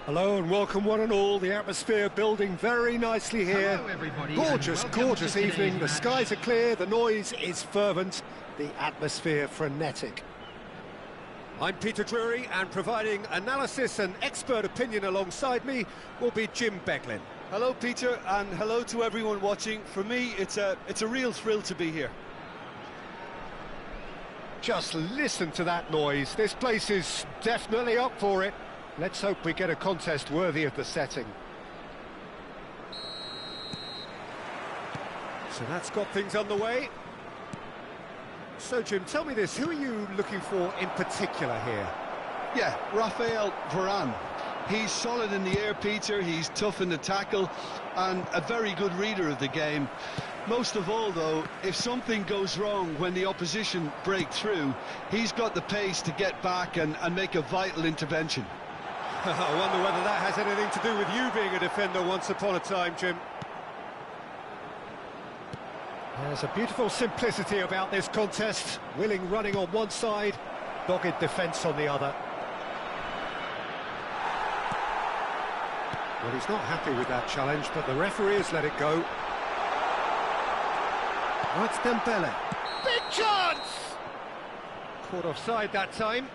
Hello and welcome one and all. The atmosphere building very nicely here. Hello everybody. Gorgeous, gorgeous evening. The skies are clear, the noise is fervent, the atmosphere frenetic. I'm Peter Drury, and providing analysis and expert opinion alongside me will be Jim Beglin. Hello Peter, and hello to everyone watching. For me, it's a real thrill to be here. Just listen to that noise. This place is definitely up for it. Let's hope we get a contest worthy of the setting. So that's got things underway. So Jim, tell me this, who are you looking for in particular here? Yeah, Raphael Varane. He's solid in the air, Peter, he's tough in the tackle, and a very good reader of the game. Most of all, though, if something goes wrong when the opposition break through, he's got the pace to get back and make a vital intervention. I wonder whether that has anything to do with you being a defender once upon a time, Jim. There's a beautiful simplicity about this contest. Willing running on one side, dogged defence on the other. Well, he's not happy with that challenge, but the referee has let it go. Oh, it's Dembele. Big chance! Caught offside that time.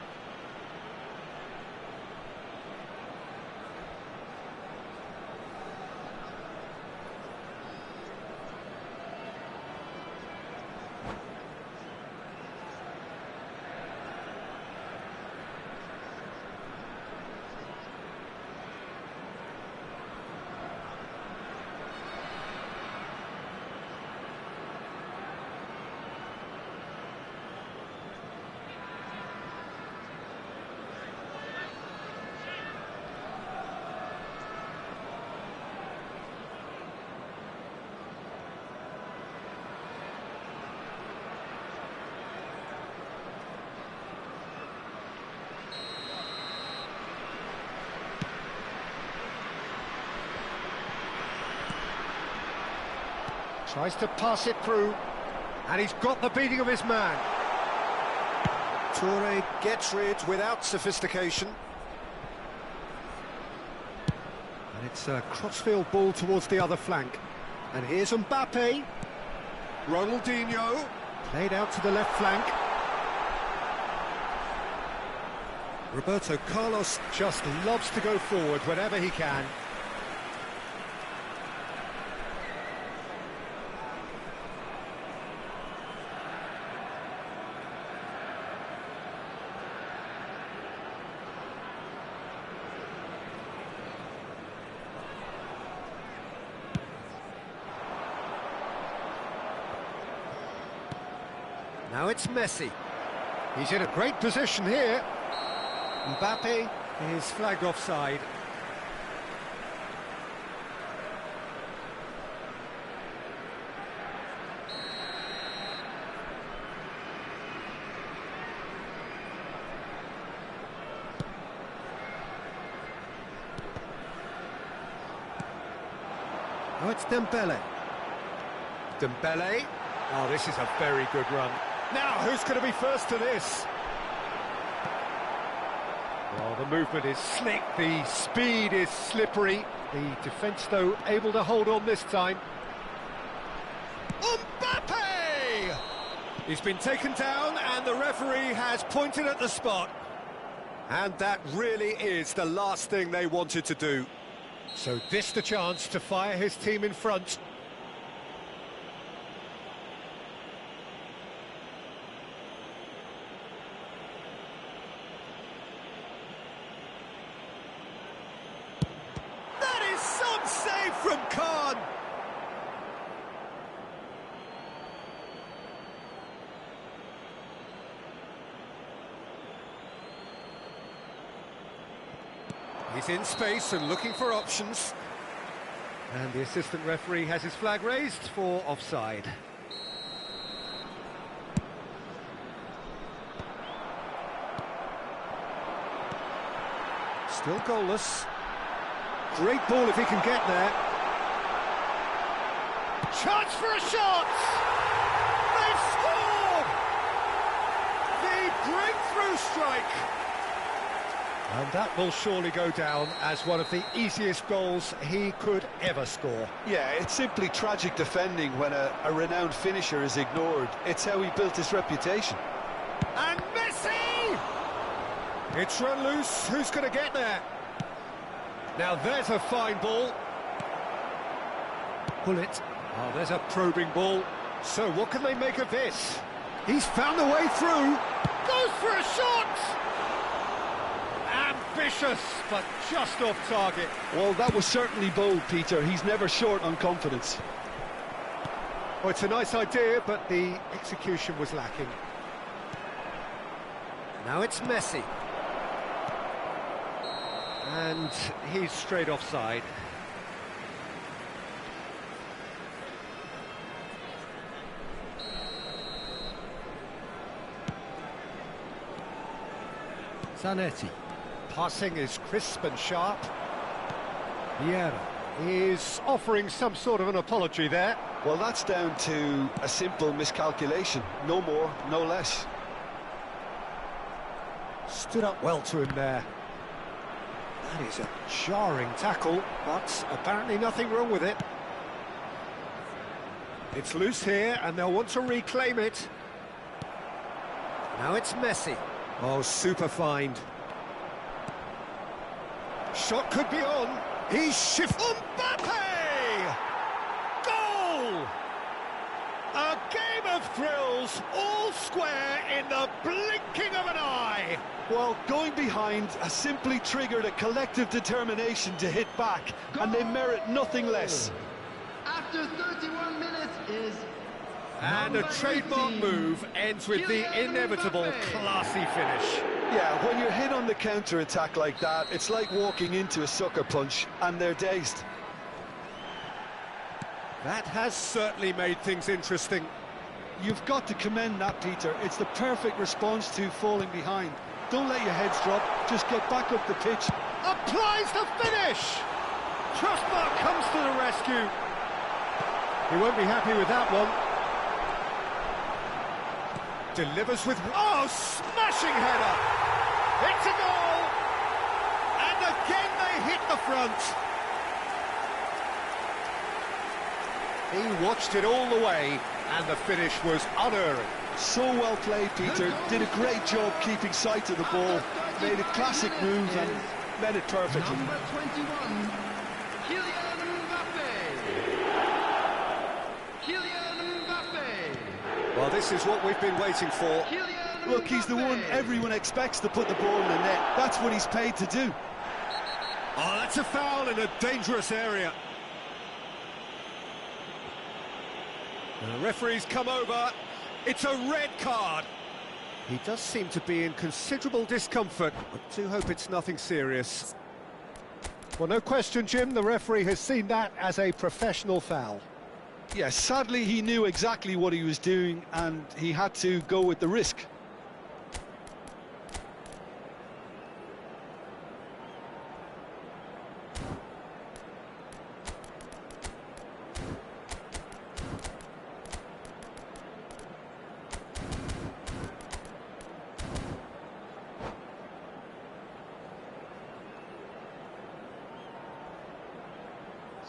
Tries to pass it through, and he's got the beating of his man. Toure gets rid without sophistication. And it's a crossfield ball towards the other flank. And here's Mbappe. Ronaldinho. Played out to the left flank. Roberto Carlos just loves to go forward whenever he can. Now it's Messi. He's in a great position here. Mbappe is flagged offside. Now it's Dembele. Dembele. Oh, this is a very good run. Now, who's going to be first to this? Well, the movement is slick, the speed is slippery. The defence, though, able to hold on this time. Mbappe! He's been taken down, and the referee has pointed at the spot. And that really is the last thing they wanted to do. So this the chance to fire his team in front. Save from Khan. He's in space and looking for options. And the assistant referee has his flag raised for offside. Still goalless. Great ball if he can get there. Chance for a shot! They've scored! The breakthrough strike! And that will surely go down as one of the easiest goals he could ever score. Yeah, it's simply tragic defending when a renowned finisher is ignored. It's how he built his reputation. And Messi! It's run loose. Who's going to get there? Now there's a fine ball. Pull it. Oh, there's a probing ball. So what can they make of this? He's found a way through. Goes for a shot! Ambitious, but just off target. Well, that was certainly bold, Peter. He's never short on confidence. Well, it's a nice idea, but the execution was lacking. Now it's Messi. And he's straight offside. Zanetti. Passing is crisp and sharp. Vieira is offering some sort of an apology there. Well, that's down to a simple miscalculation. No more, no less. Stood up well to him there. That is a jarring tackle, but apparently nothing wrong with it. It's loose here, and they'll want to reclaim it. Now it's Messi. Oh, super find. Shot could be on. He's shifted. Mbappe! Goal! A game of thrills, all square in the blinking of an eye. Well, going behind has simply triggered a collective determination to hit back, and they merit nothing less. After 31 minutes is... And a trademark move ends with the inevitable classy finish. Yeah, when you're hit on the counter-attack like that, it's like walking into a sucker punch, and they're dazed. That has certainly made things interesting. You've got to commend that, Peter. It's the perfect response to falling behind. Don't let your heads drop, just get back up the pitch. Applies the finish! Trustmark comes to the rescue. He won't be happy with that one. Delivers with... Oh, smashing header! It's a goal! And again they hit the front. He watched it all the way, and the finish was unerring. So well played, Peter. Did a great job keeping sight of the ball. Made a classic move and met it perfectly. Number 21, Kylian Mbappe. Kylian Mbappe. Well, this is what we've been waiting for. Kylian Look, he's the one Mbappe. everyone expects to put the ball in the net. That's what he's paid to do. Oh, that's a foul in a dangerous area. And the referee's come over. It's a red card. He does seem to be in considerable discomfort. I do hope it's nothing serious. Well, no question, Jim, the referee has seen that as a professional foul. Yes, sadly he knew exactly what he was doing and he had to go with the risk.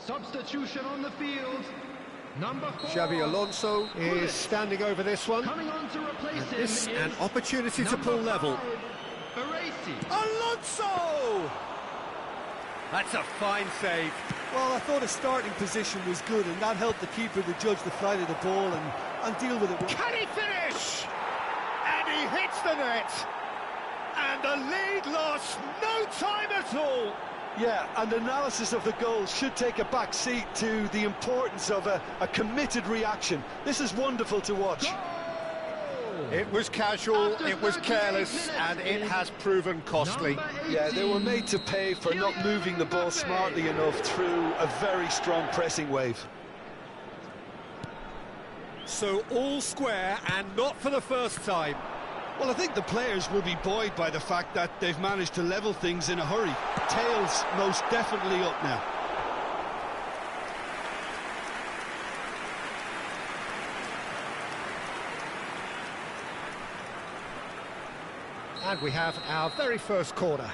Substitution on the field. Number 4. Xabi Alonso is standing over this one. Coming on to replace him This is an opportunity to pull level. Baresi. Alonso! That's a fine save. Well, I thought his starting position was good and that helped the keeper to judge the flight of the ball and deal with it. Can he finish? And he hits the net. And the lead lost no time at all. Yeah, and analysis of the goal should take a back seat to the importance of a committed reaction. This is wonderful to watch. It was casual, it was careless, and it has proven costly. Yeah, they were made to pay for not moving the ball smartly enough through a very strong pressing wave. So all square, and not for the first time. Well, I think the players will be buoyed by the fact that they've managed to level things in a hurry. Tails most definitely up now. And we have our very first corner.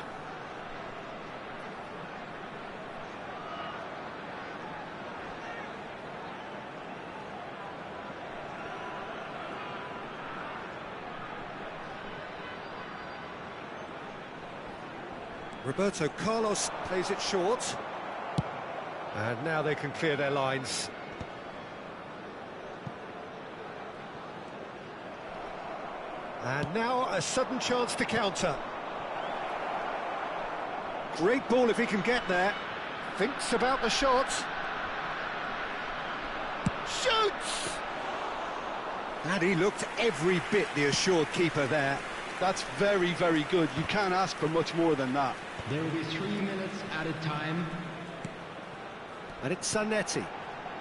Roberto Carlos plays it short. And now they can clear their lines. And now a sudden chance to counter. Great ball if he can get there. Thinks about the shot. Shoots! And he looked every bit the assured keeper there. That's very, very good. You can't ask for much more than that. There will be 3 minutes added time. And it's Zanetti.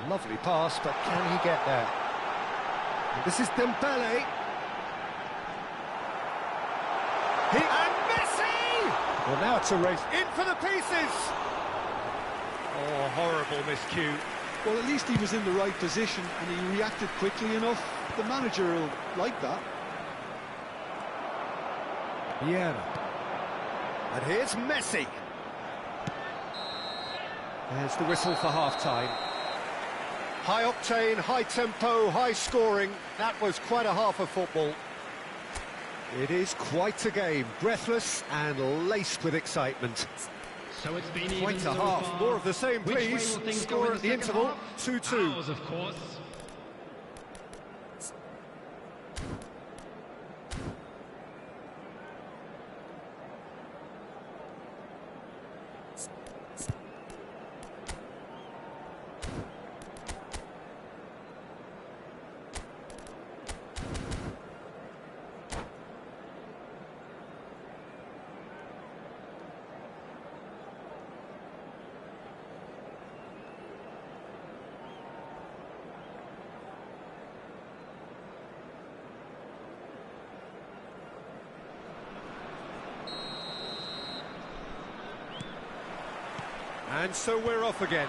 Lovely pass, but can he get there? And this is Dembele. And Messi! Well, now it's a race. In for the pieces! Oh, horrible miscue. Well, at least he was in the right position and he reacted quickly enough. The manager will like that. Vieira. And here's Messi. There's the whistle for half-time. High octane, high tempo, high scoring. That was quite a half of football. It is quite a game, breathless and laced with excitement. So it's been Quite even a so half. far. More of the same, Which way please. will things go Score in at the second interval, half? 2-2. Ours, of course. And so we're off again.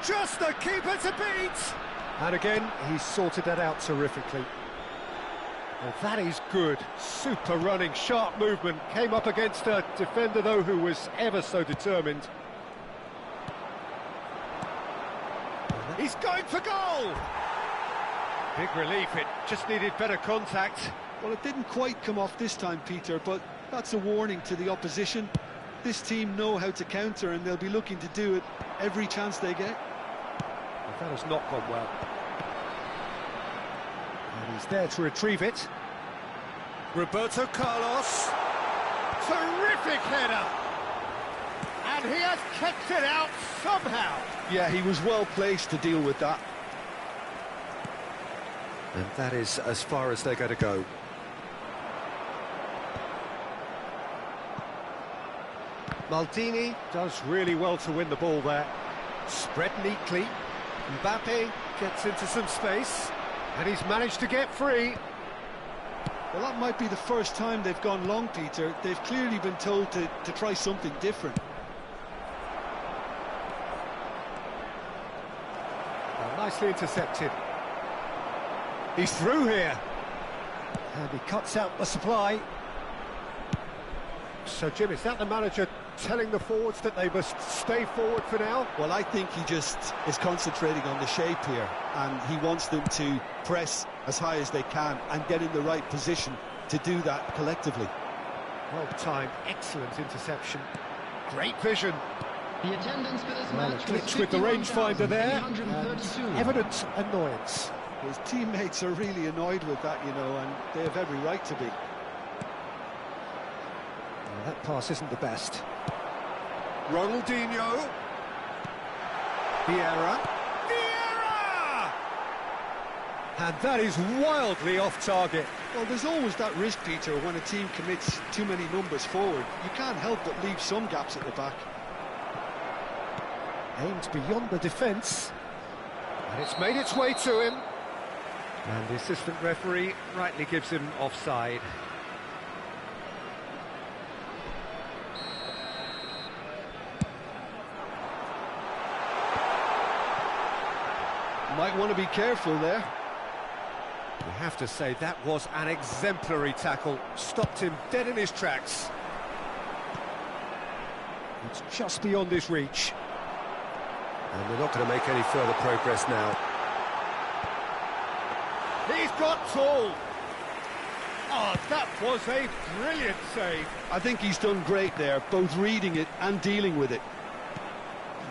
Just the keeper to beat! And again, he sorted that out terrifically. Well, that is good. Super running, sharp movement. Came up against a defender, though, who was ever so determined. He's going for goal! Big relief, it just needed better contact. Well, it didn't quite come off this time, Peter, but that's a warning to the opposition. This team know how to counter and they'll be looking to do it every chance they get. Well, that has not gone well. And he's there to retrieve it. Roberto Carlos. Terrific header! And he has kept it out somehow. Yeah, he was well placed to deal with that. And that is as far as they're going to go. Maldini does really well to win the ball there. Spread neatly. Mbappe gets into some space. And he's managed to get free. Well, that might be the first time they've gone long, Peter. They've clearly been told to try something different. Well, nicely intercepted. He's through here. And he cuts out the supply. So, Jim, is that the manager telling the forwards that they must stay forward for now? Well, I think he just is concentrating on the shape here, and he wants them to press as high as they can and get in the right position to do that collectively. Well timed, excellent interception. Great vision. The attendance for this Well, a match was glitch with the rangefinder there. 51,332. Evident annoyance. His teammates are really annoyed with that, you know, and they have every right to be. Well, that pass isn't the best. Ronaldinho. Vieira. Vieira! And that is wildly off target. Well, there's always that risk, Peter, when a team commits too many numbers forward. You can't help but leave some gaps at the back. Aimed beyond the defence. And it's made its way to him. And the assistant referee rightly gives him offside. Might want to be careful there. You have to say that was an exemplary tackle. Stopped him dead in his tracks. It's just beyond his reach. And they're not going to make any further progress now. He's got tall. Oh, that was a brilliant save. I think he's done great there, both reading it and dealing with it.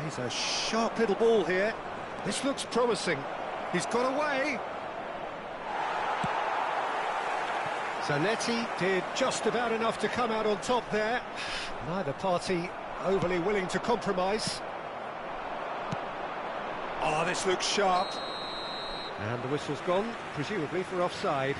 He's a sharp little ball here. This looks promising. He's got away. Zanetti did just about enough to come out on top there. Neither party overly willing to compromise. Oh, this looks sharp. And the whistle's gone, presumably for offside.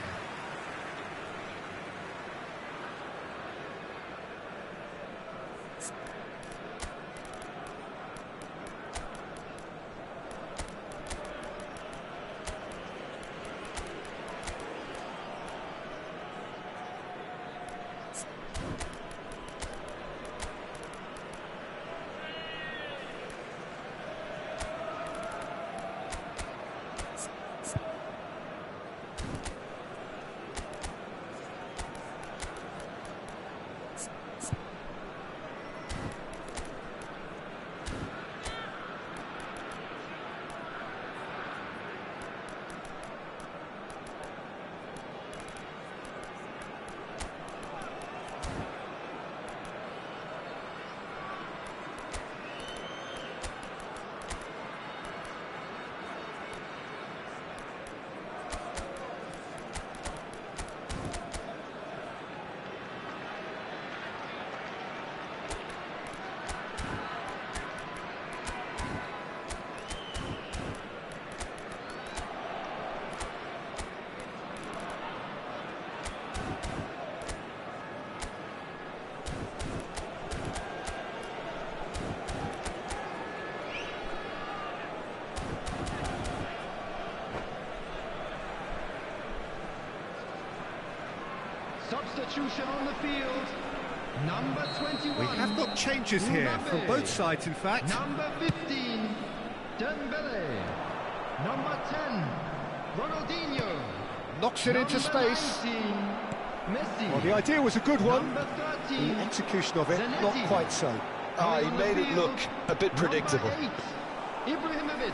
Substitution on the field. Number 21. We have got changes here from both sides, in fact. Number 15, Dembele. Number 10, Ronaldinho. Knocks it into space. 19, Messi. Well, the idea was a good one. Number 13, The execution of it, Zanetti. not quite so. Ah, he made it look a bit predictable. Number 8, Ibrahimovic.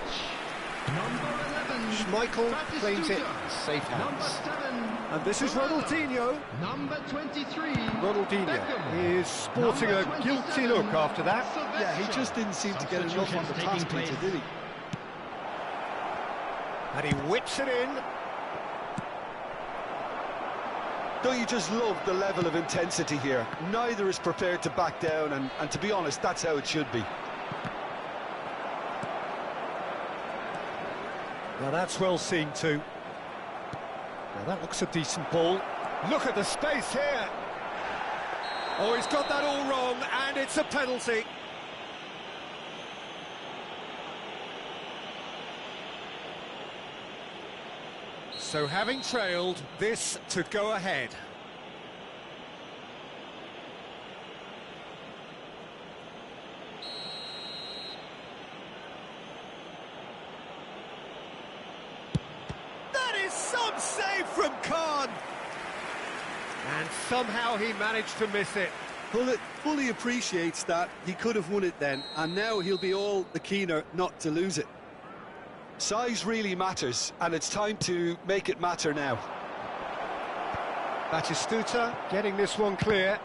Number 11, Schmeichel claims it Batistuta. safe Number hands. 7, And this is Barella. Ronaldinho. Number 23, Ronaldinho Beckham. is sporting a Number guilty 27, look after that. Yeah, he just didn't seem to get enough on the pass, Peter, did he? And he whips it in. Don't you just love the level of intensity here? Neither is prepared to back down, and to be honest, that's how it should be. Now that's well seen too. Now that looks a decent ball. Look at the space here. Oh, he's got that all wrong, and it's a penalty. So having trailed, this to go ahead. That is some save from Khan. And somehow he managed to miss it. Pullet fully appreciates that he could have won it then, and now he'll be all the keener not to lose it. Size really matters, and it's time to make it matter now. Batistuta getting this one clear.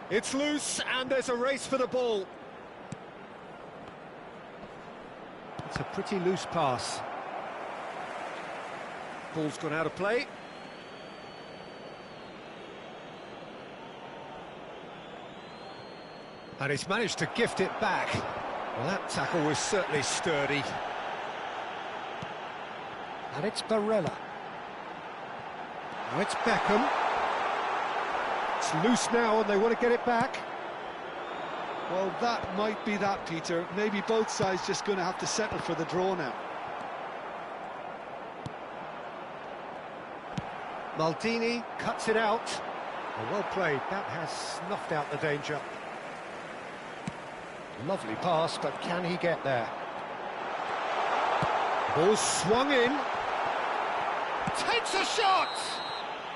It's loose, and there's a race for the ball. It's a pretty loose pass. Ball's gone out of play. And he's managed to gift it back. Well, that tackle was certainly sturdy. And it's Barella. Now it's Beckham. It's loose now and they want to get it back. Well, that might be that, Peter. Maybe both sides just going to have to settle for the draw now. Maldini cuts it out. Well played, that has snuffed out the danger. Lovely pass, but can he get there? Ball swung in. Takes a shot!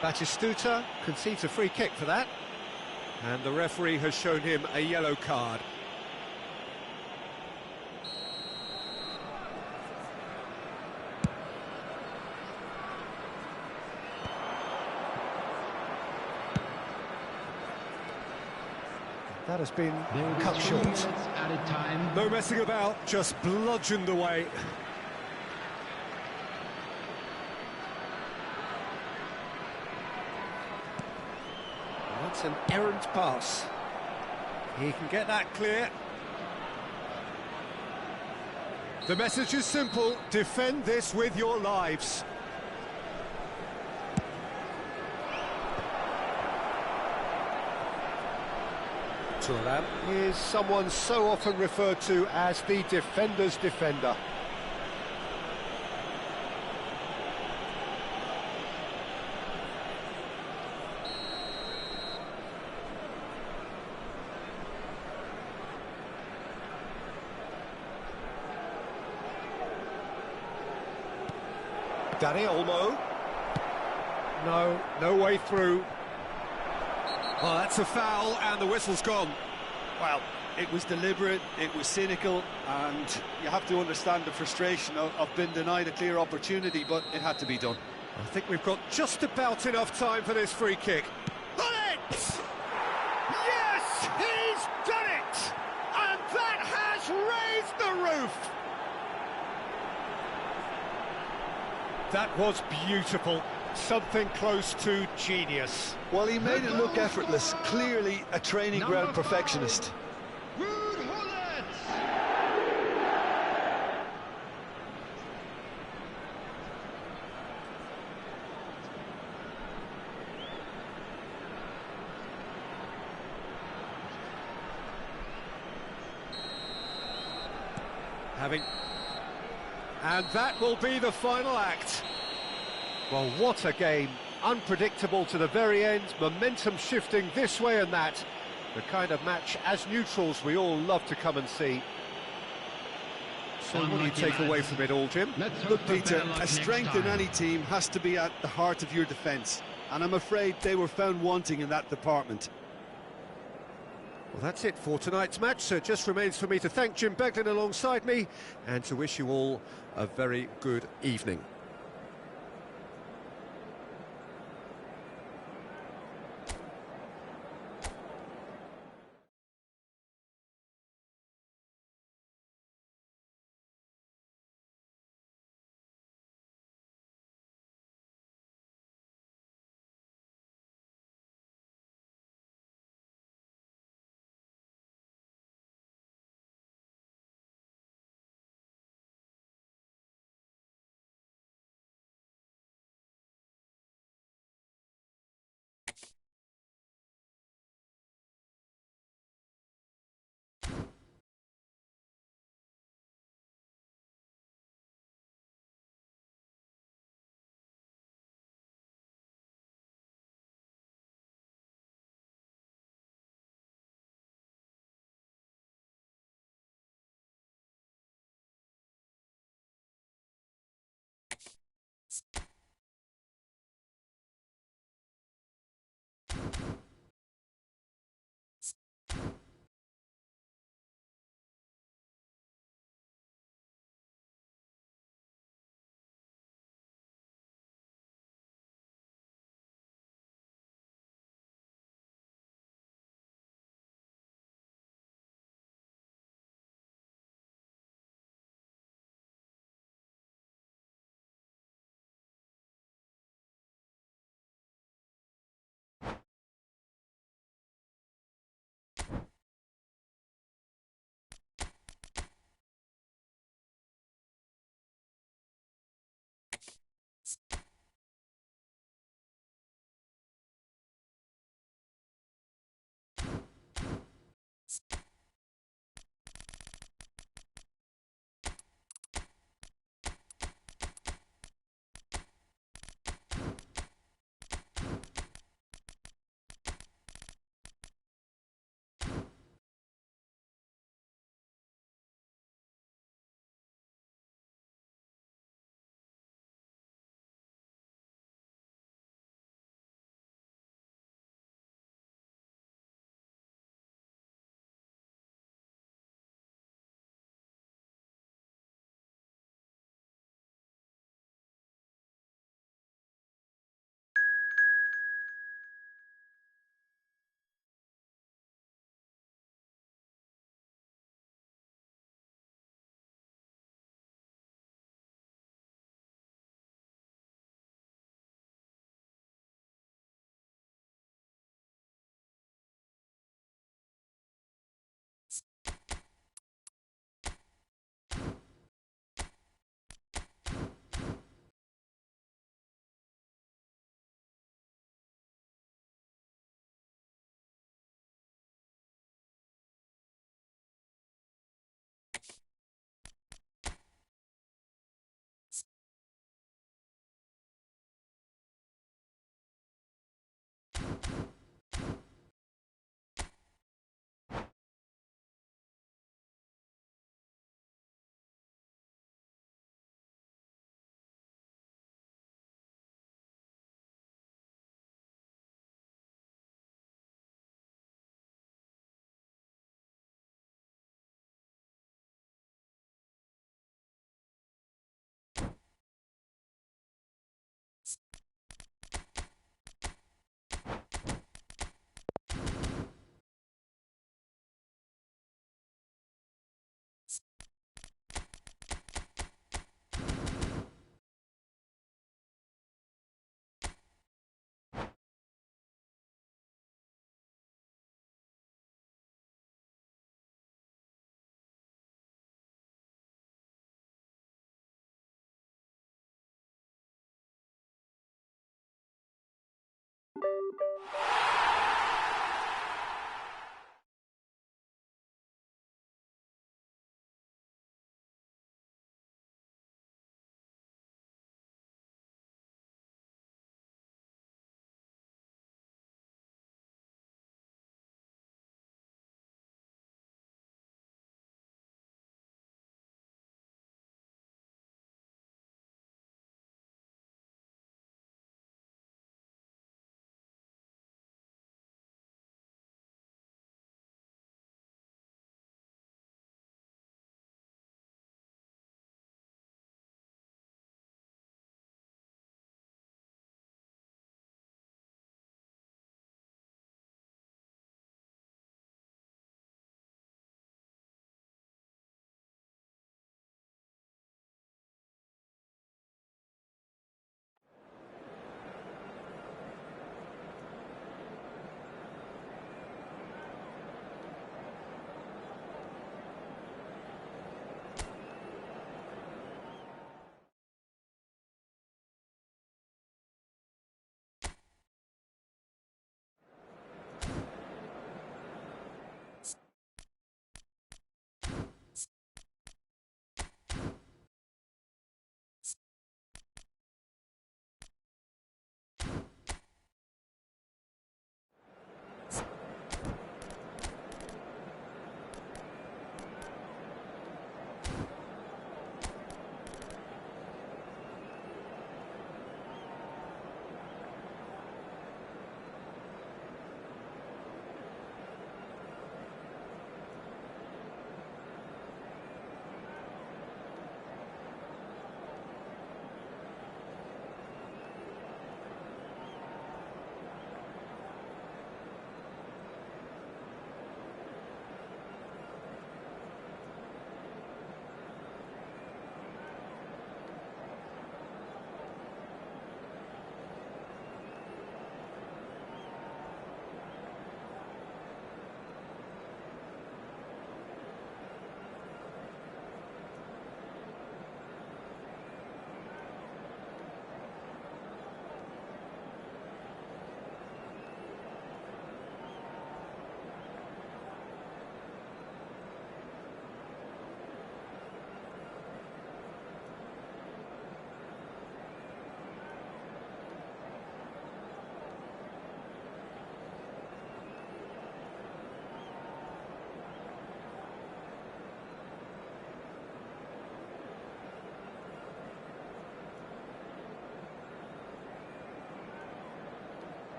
Batistuta concedes a free kick for that. And the referee has shown him a yellow card. That has been There will be cut 3 short. minutes added time. No messing about, just bludgeoned away. That's an errant pass. He can get that clear. The message is simple: defend this with your lives. Thuram is someone so often referred to as the defender's defender. Danny Olmo. No way through. Oh, that's a foul, and the whistle's gone. Well, it was deliberate, it was cynical, and you have to understand the frustration of being denied a clear opportunity, but it had to be done. I think we've got just about enough time for this free kick. On it! Yes, he's done it! And that has raised the roof! That was beautiful. Something close to genius. Well, he made it look effortless, clearly a training ground Number 5, perfectionist. Ruud Gullit. And that will be the final act. Well, what a game. Unpredictable to the very end, momentum shifting this way and that. The kind of match, as neutrals, we all love to come and see. So what do you take away from it all, Jim? Let's hope Look, for Peter, better luck a next strength in time. any team has to be at the heart of your defence, and I'm afraid they were found wanting in that department. Well, that's it for tonight's match, so it just remains for me to thank Jim Beglin alongside me and to wish you all a very good evening.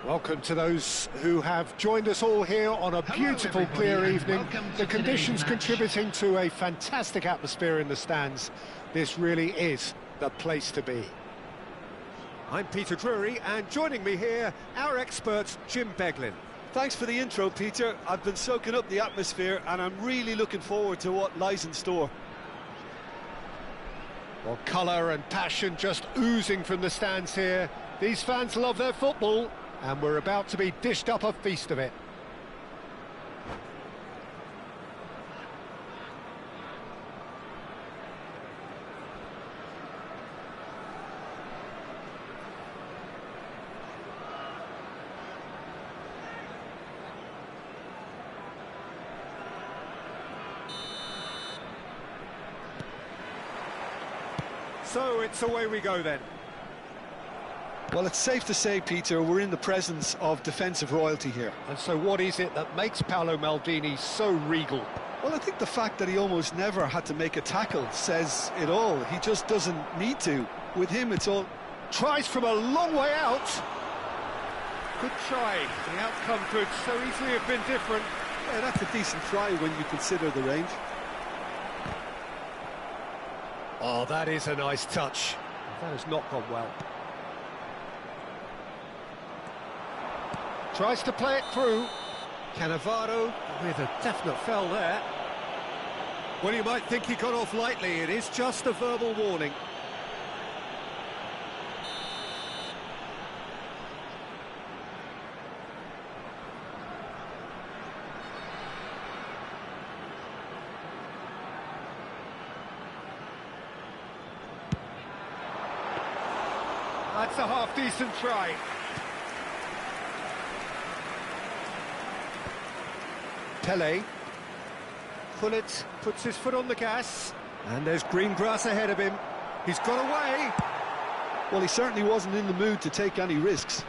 Welcome to those who have joined us all here on a beautiful, clear evening. The conditions contributing to a fantastic atmosphere in the stands. This really is the place to be. I'm Peter Drury, and joining me here, our expert, Jim Beglin. Thanks for the intro, Peter. I've been soaking up the atmosphere, and I'm really looking forward to what lies in store. Well, colour and passion just oozing from the stands here. These fans love their football, and we're about to be dished up a feast of it. So it's away we go then. Well, it's safe to say, Peter, we're in the presence of defensive royalty here. And so what is it that makes Paolo Maldini so regal? Well, I think the fact that he almost never had to make a tackle says it all. He just doesn't need to. With him, it's all... Tries from a long way out. Good try. The outcome could so easily have been different. Yeah, that's a decent try when you consider the range. Oh, that is a nice touch. That has not gone well. Tries to play it through. Cannavaro with a definite foul there. Well, you might think he got off lightly. It is just a verbal warning. That's a half-decent try. Pele. Pullet puts his foot on the gas. And there's green grass ahead of him. He's got away. Well, he certainly wasn't in the mood to take any risks.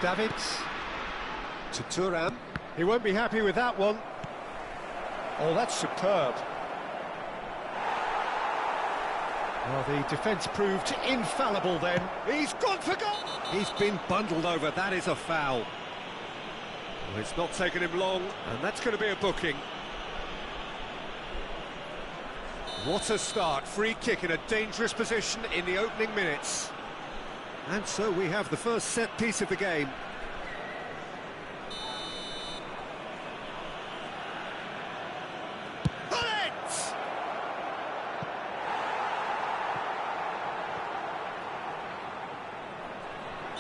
Davids. To Thuram. He won't be happy with that one. Oh, that's superb. Well, the defence proved infallible then. He's gone for goal! He's been bundled over, that is a foul. Well, it's not taken him long, and that's going to be a booking. What a start, free kick in a dangerous position in the opening minutes. And so we have the first set piece of the game.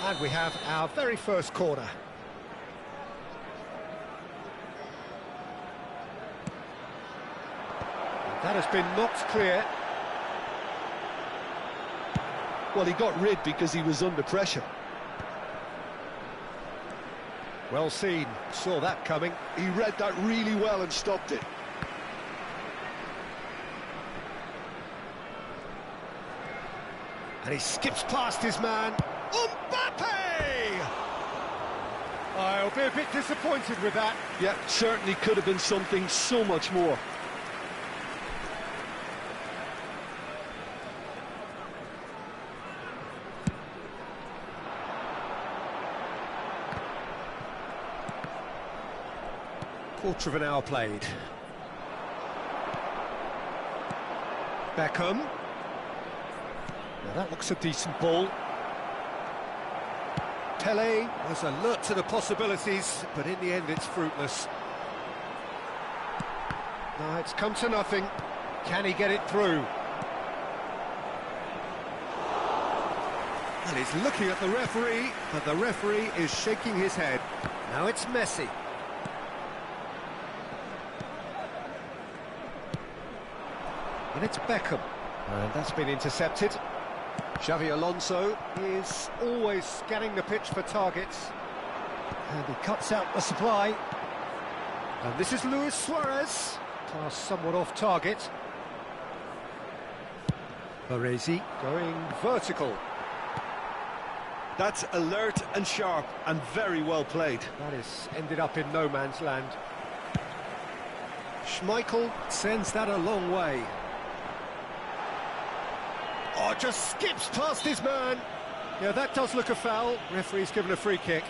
And we have our very first corner. That has been knocked clear. Well, he got rid because he was under pressure. Well seen, saw that coming. He read that really well and stopped it. And he skips past his man. Mbappe! I'll be a bit disappointed with that. Yeah, certainly could have been something so much more. Quarter of an hour played. Beckham. Now that looks a decent ball. Pele was alert to the possibilities, but in the end it's fruitless. No, it's come to nothing. Can he get it through? And he's looking at the referee, but the referee is shaking his head. Now it's Messi. And it's Beckham. And that's been intercepted. Xavi Alonso is always scanning the pitch for targets. And he cuts out the supply. And this is Luis Suarez. Pass somewhat off target. Baresi going vertical. That's alert and sharp and very well played. That is ended up in no man's land. Schmeichel sends that a long way. Oh, just skips past his man. Yeah, that does look a foul. Referee's given a free kick.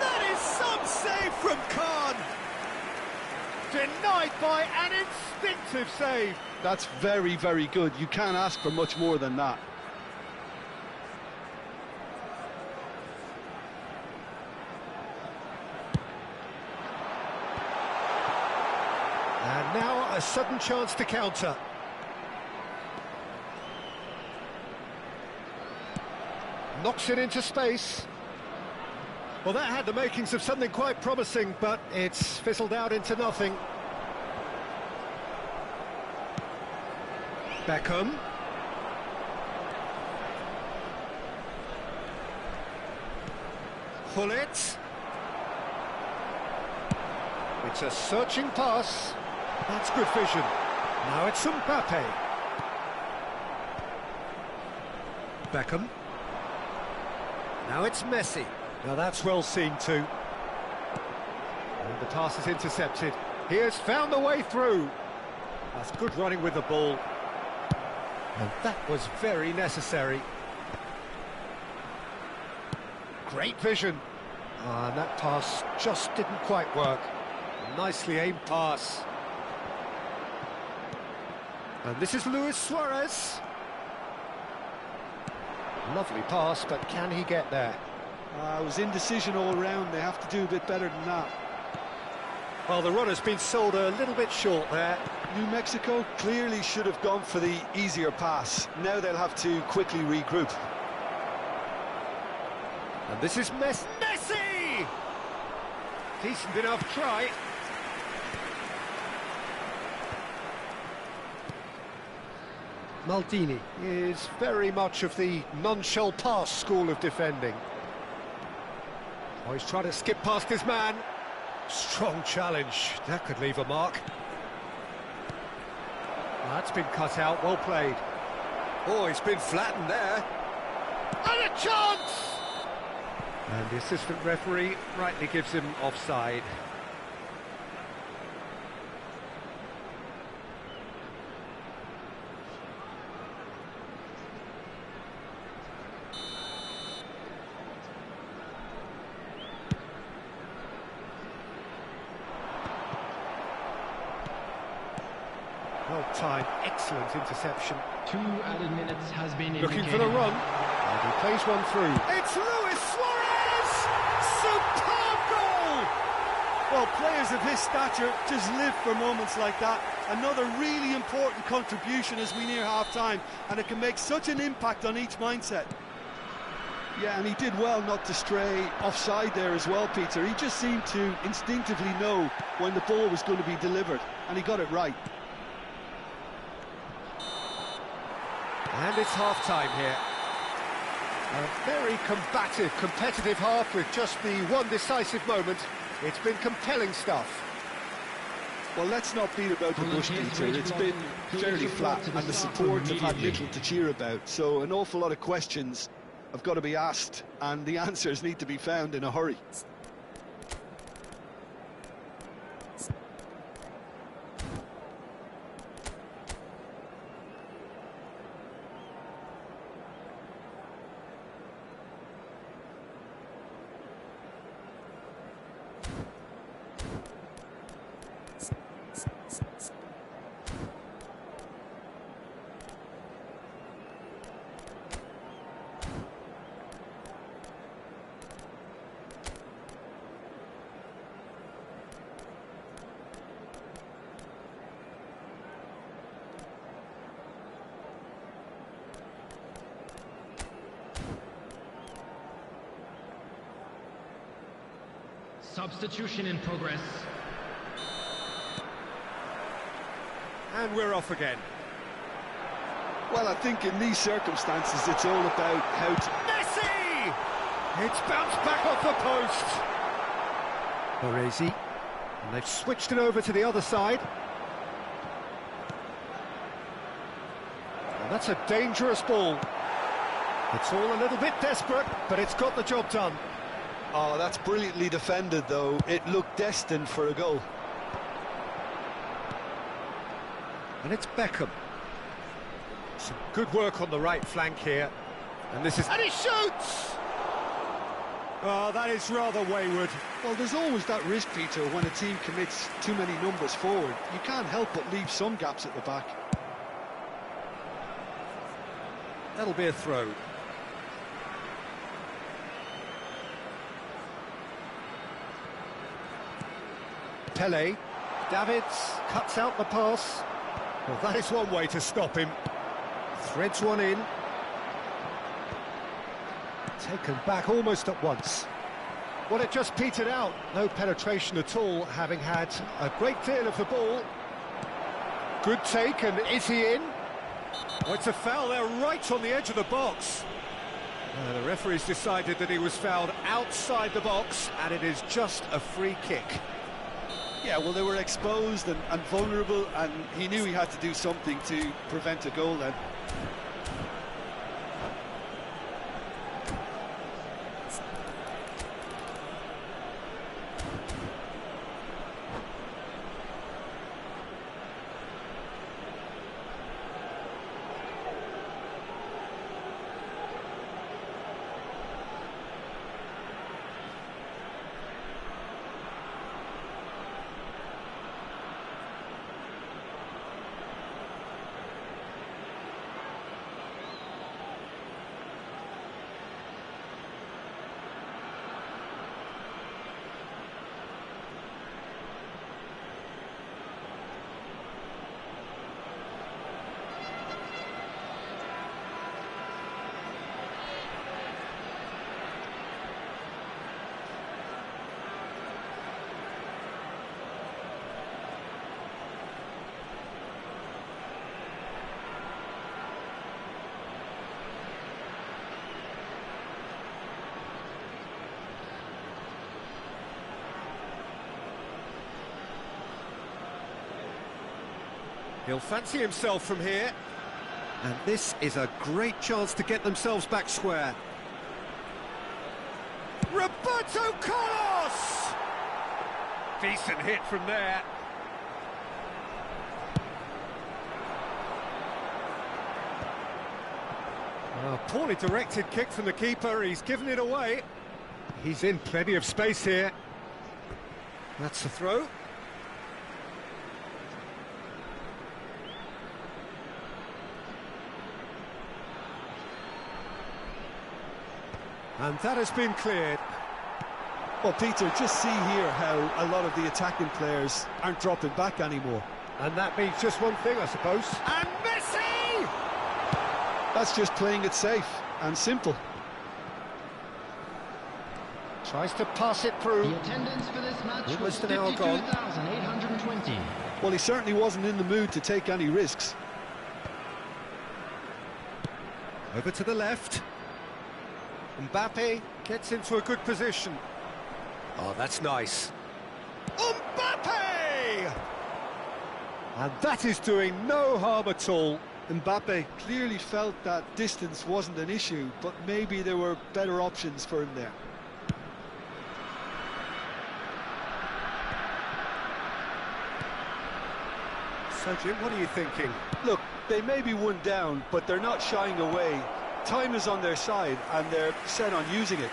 That is some save from Khan. Denied by an instinctive save. That's very, very good. You can't ask for much more than that. And now a sudden chance to counter. Knocks it into space. Well, that had the makings of something quite promising, but it's fizzled out into nothing. Beckham. Pullet. It's a searching pass. That's good vision. Now it's Mbappe. Beckham. Now it's Messi. Now that's well seen too. And the pass is intercepted. He has found the way through. That's good running with the ball. And that was very necessary. Great vision. And that pass just didn't quite work. A nicely aimed pass. And this is Luis Suarez. Lovely pass, but can he get there? It was indecision all round. They have to do a bit better than that. Well, the run has been sold a little bit short there. New Mexico clearly should have gone for the easier pass. Now they'll have to quickly regroup. And this is Messi! Decent enough try. Maldini is very much of the non-shell pass school of defending. Oh, he's trying to skip past his man. Strong challenge. That could leave a mark. That's been cut out. Well played. Oh, he's been flattened there. And a chance! And the assistant referee rightly gives him offside. Well timed, excellent interception. 2 added minutes has been Looking indicated. for the run, and he plays one through. It's Luis Suarez! Superb goal! Well, players of his stature just live for moments like that. Another really important contribution as we near half-time, and it can make such an impact on each mindset. Yeah, and he did well not to stray offside there as well, Peter. He just seemed to instinctively know when the ball was going to be delivered, and he got it right. And it's half-time here. A very combative, competitive half with just the one decisive moment. It's been compelling stuff. Well, let's not beat about the bush, Peter. It's been fairly flat, and the support have had little to cheer about. So an awful lot of questions have got to be asked, and the answers need to be found in a hurry. Substitution in progress. And we're off again. Well, I think in these circumstances, it's all about how to... Messi! It's bounced back off the post. Baresi. And they've switched it over to the other side. And that's a dangerous ball. It's all a little bit desperate, but it's got the job done. Oh, that's brilliantly defended, though. It looked destined for a goal. And it's Beckham. Some good work on the right flank here. And this is... And he shoots! Oh, that is rather wayward. Well, there's always that risk, Peter, when a team commits too many numbers forward. You can't help but leave some gaps at the back. That'll be a throw. Pele, Davids cuts out the pass. Well, that is one way to stop him. Threads one in. Taken back almost at once. Well, it just petered out. No penetration at all, having had a great deal of the ball. Good take, and is he in? Oh, it's a foul there right on the edge of the box. The referee's decided that he was fouled outside the box, and it is just a free kick. Yeah, well, they were exposed and vulnerable, and he knew he had to do something to prevent a goal then. He'll fancy himself from here. And this is a great chance to get themselves back square. Roberto Carlos! Decent hit from there. A poorly directed kick from the keeper, he's given it away. He's in plenty of space here. That's the throw. And that has been cleared. Well, Peter, just see here how a lot of the attacking players aren't dropping back anymore. And that means just one thing, I suppose. And Messi! That's just playing it safe and simple. Tries to pass it through. The attendance for this match was Almost an hour gone. 52,820. Well, he certainly wasn't in the mood to take any risks. Over to the left. Mbappe gets into a good position. Oh, that's nice. Mbappe! And that is doing no harm at all. Mbappe clearly felt that distance wasn't an issue, but maybe there were better options for him there. So, Jim, what are you thinking? Look, they may be one down, but they're not shying away. Time is on their side, and they're set on using it.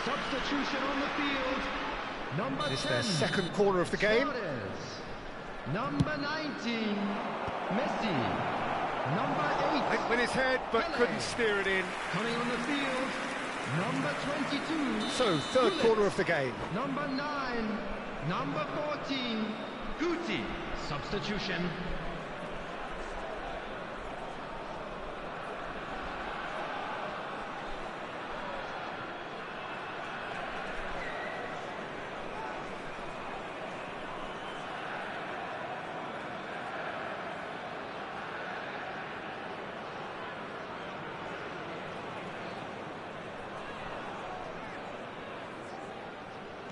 Substitution on the field. Number 10. It's their second corner of the game. Suarez. Number 19. Messi. Number 8. Went with his head, but Pele. couldn't steer it in. Coming on the field. Number 22. So, third corner of the game. Number 9. Number 14. Guti. Substitution.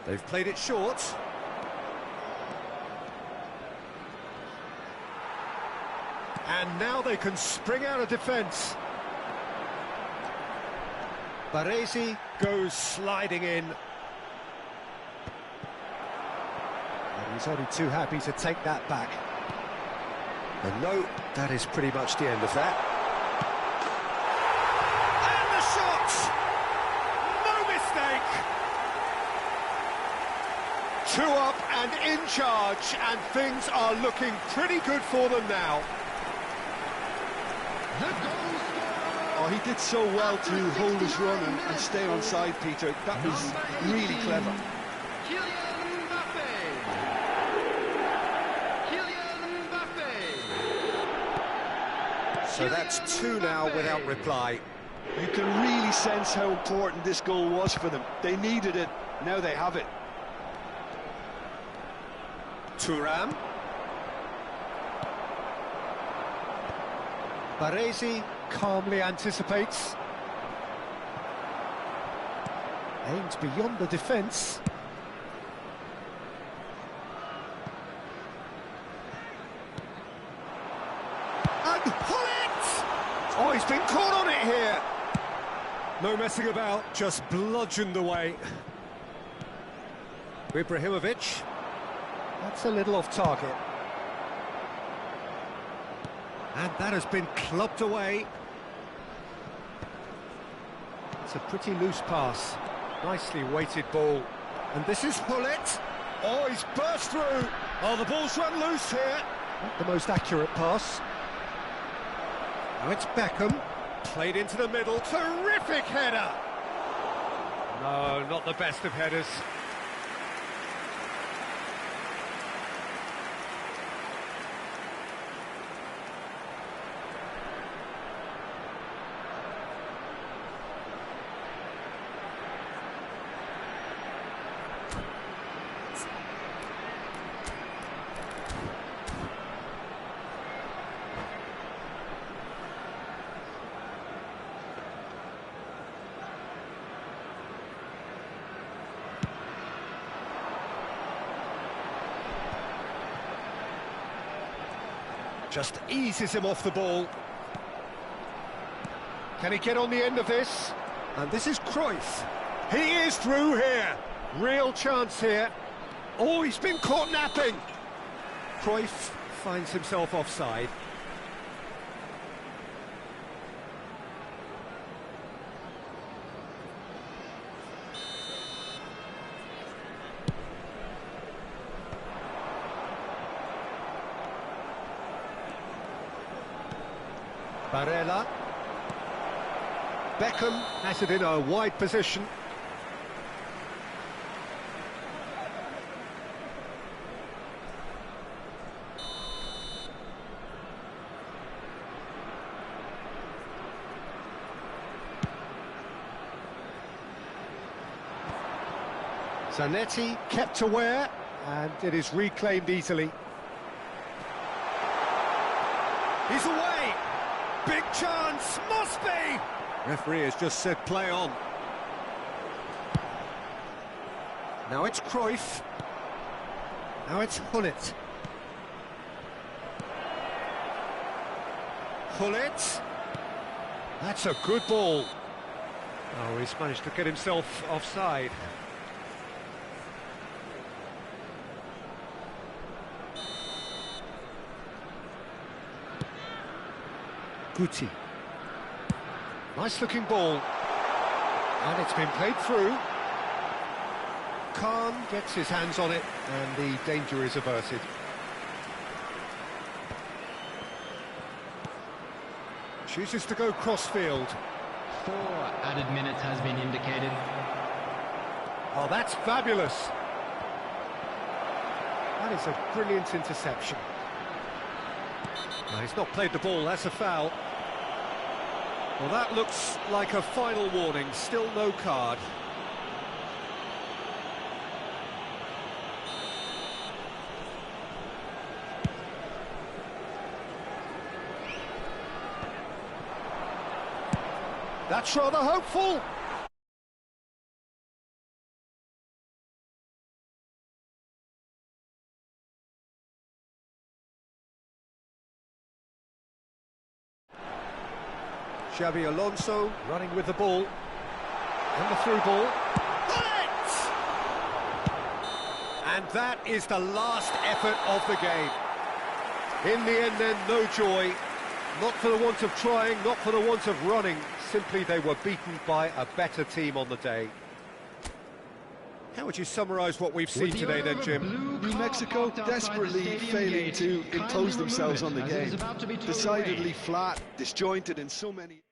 They've played it short. And now they can spring out of defence. Baresi goes sliding in. And he's only too happy to take that back. And no, that is pretty much the end of that. And the shot! No mistake! 2 up and in charge, and things are looking pretty good for them now. The goal scorer. Oh, he did so well to hold his run and stay on side, Peter. That was really clever. Kylian Mbappe. Kylian Mbappe. So that's 2 now without reply. You can really sense how important this goal was for them. They needed it, now they have it. Thuram. Baresi calmly anticipates. Aims beyond the defence. And Hullet! Oh, he's been caught on it here. No messing about, just bludgeoned away. Ibrahimovic. That's a little off target. And that has been clubbed away. It's a pretty loose pass. Nicely weighted ball. And this is Hullet. Oh, he's burst through. Oh, the ball's run loose here. Not the most accurate pass. Now it's Beckham. Played into the middle. Terrific header. No, not the best of headers. Just eases him off the ball. Can he get on the end of this? And this is Cruyff. He is through here. Real chance here. Oh, he's been caught napping. Cruyff finds himself offside. Barella. Beckham has it in a wide position. Zanetti kept aware, and it is reclaimed easily. He's away! Big chance, must be! Referee has just said play on. Now it's Cruyff. Now it's Hullet. Hullet. That's a good ball. Oh, he's managed to get himself offside. Guti. Nice looking ball. And it's been played through. Khan gets his hands on it and the danger is averted. Chooses to go cross-field. 4 added minutes has been indicated. Oh, that's fabulous. That is a brilliant interception. No, he's not played the ball, that's a foul. Well, that looks like a final warning, still no card. That's rather hopeful. Xabi Alonso running with the ball. And the through ball. Bullet! And that is the last effort of the game. In the end then, no joy. Not for the want of trying, not for the want of running. Simply they were beaten by a better team on the day. How would you summarise what we've seen today then, Jim? New Mexico desperately failing to impose themselves on the game. Decidedly flat, disjointed in so many...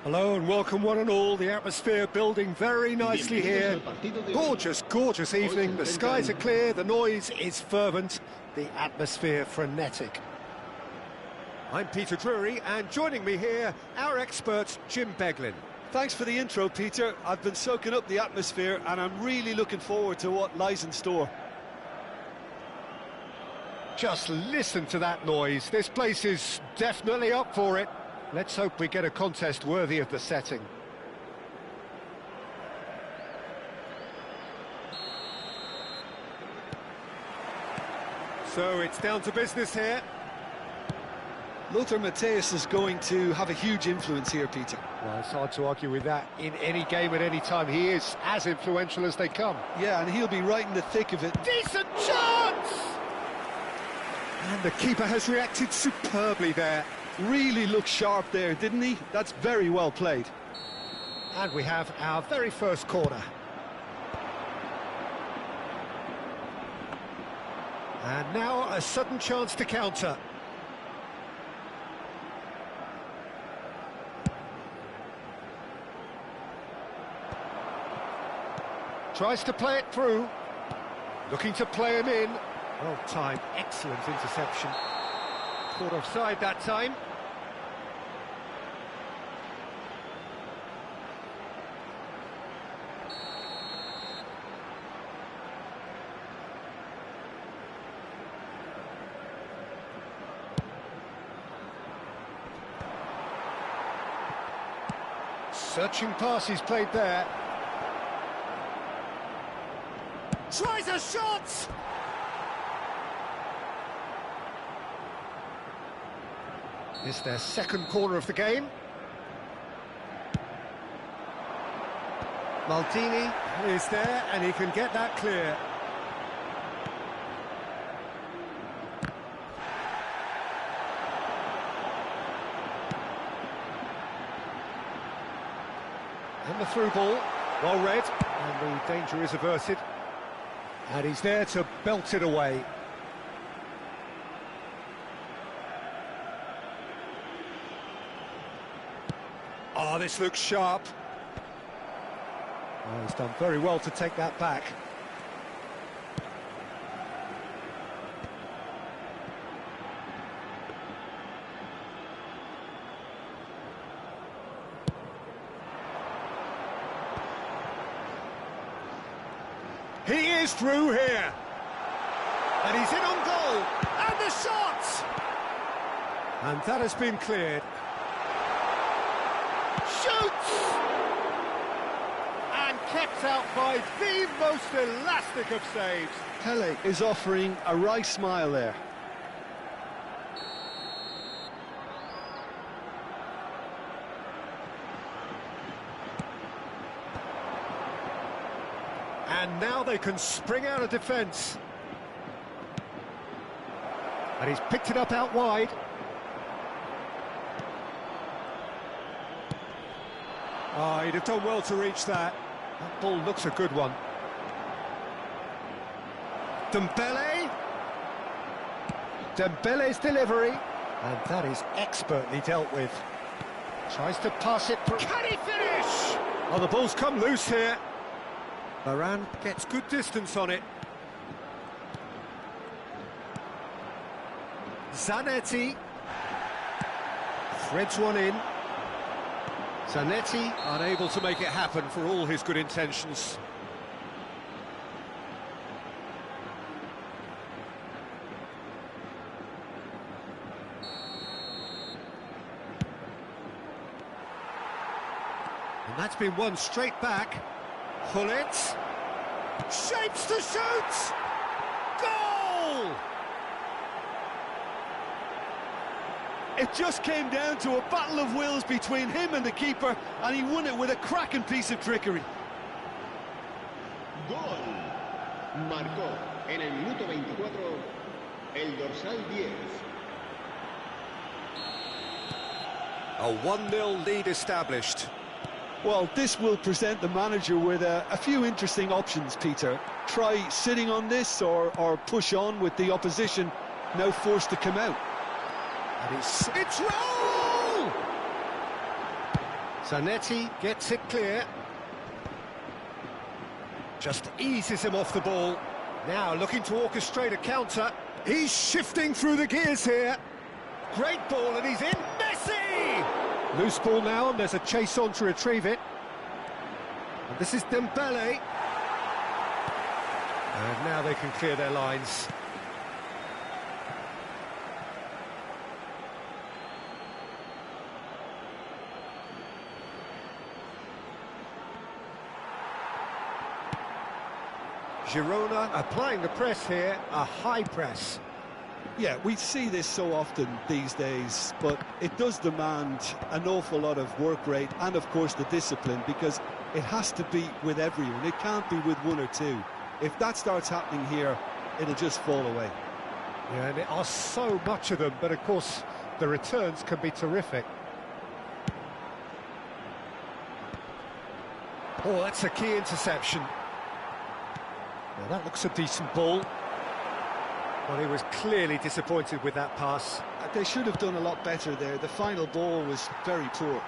Hello and welcome one and all. The atmosphere building very nicely here. Gorgeous, gorgeous evening. The skies are clear, the noise is fervent, the atmosphere frenetic. I'm Peter Drury, and joining me here, our expert Jim Beglin. Thanks for the intro, Peter. I've been soaking up the atmosphere and I'm really looking forward to what lies in store. Just listen to that noise. This place is definitely up for it. Let's hope we get a contest worthy of the setting. So it's down to business here. Lothar Matthäus is going to have a huge influence here, Peter. Well, it's hard to argue with that. In any game at any time, he is as influential as they come. Yeah, and he'll be right in the thick of it. Decent chance! And the keeper has reacted superbly there. Really looked sharp there, didn't he? That's very well played. And we have our very first corner. And now a sudden chance to counter. Tries to play it through. Looking to play him in. Well timed, excellent interception. Caught offside that time. Searching pass he's played there. Tries a shot! It's their second corner of the game. Maldini is there and he can get that clear. And the through ball, well read, and the danger is averted. And he's there to belt it away. Oh, this looks sharp. Oh, he's done very well to take that back. He is through here. And he's in on goal. And the shot! And that has been cleared. Shoots! And kept out by the most elastic of saves. Pele is offering a wry smile there. And now they can spring out of defence. And he's picked it up out wide. Oh, he'd have done well to reach that. That ball looks a good one. Dembele. Dembele's delivery. And that is expertly dealt with. Tries to pass it through. Can he finish? Oh, the ball's come loose here. Varane gets good distance on it. Zanetti threads one in. Zanetti unable to make it happen for all his good intentions. And that's been won straight back. Hullet shapes to shoot! Goal! It just came down to a battle of wills between him and the keeper, and he won it with a cracking piece of trickery. Gol. Marcó en el minuto 24 el dorsal 10. A 1-0 lead established. Well, this will present the manager with a few interesting options, Peter. Try sitting on this or push on with the opposition now forced to come out. And it's roll! Zanetti gets it clear. Just eases him off the ball. Now looking to orchestrate a counter. He's shifting through the gears here. Great ball and he's in. Messi! Loose ball now and there's a chase on to retrieve it. And this is Dembele. And now they can clear their lines. Girona applying the press here, a high press. Yeah, we see this so often these days, but it does demand an awful lot of work rate and, of course, the discipline, because it has to be with everyone. It can't be with one or two. If that starts happening here, it'll just fall away. Yeah, and there are so much of them, but, of course, the returns can be terrific. Oh, that's a key interception. Well, that looks a decent ball. Well, he was clearly disappointed with that pass. They should have done a lot better there. The final ball was very poor.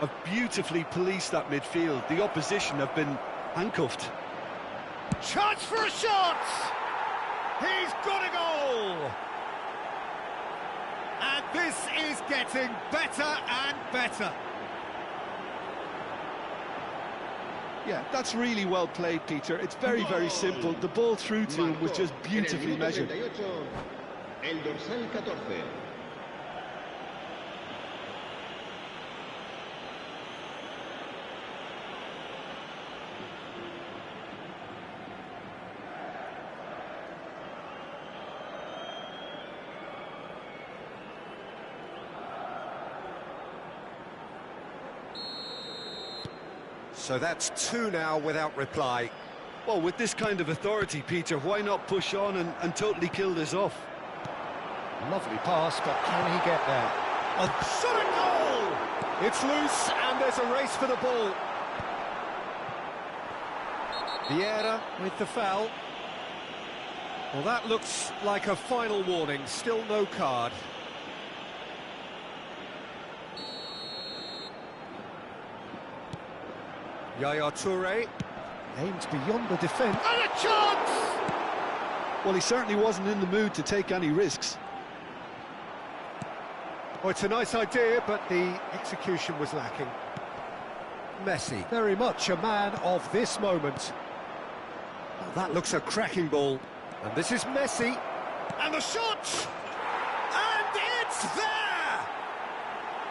have beautifully policed that midfield. The opposition have been handcuffed. Chance for a shot! He's got a goal! And this is getting better and better. Yeah, that's really well played, Peter. It's very, very simple. The ball through to him was just beautifully measured. El dorsal 14. So that's 2 now without reply. Well, with this kind of authority, Peter, why not push on and totally kill this off? Lovely pass, but can he get there? A shot at goal! It's loose, and there's a race for the ball. Vieira with the foul. Well, that looks like a final warning. Still no card. Yaya Toure aims beyond the defence. And a chance! Well, he certainly wasn't in the mood to take any risks. Oh, it's a nice idea, but the execution was lacking. Messi, very much a man of this moment. Well, that looks a cracking ball. And this is Messi. And the shot! And it's there!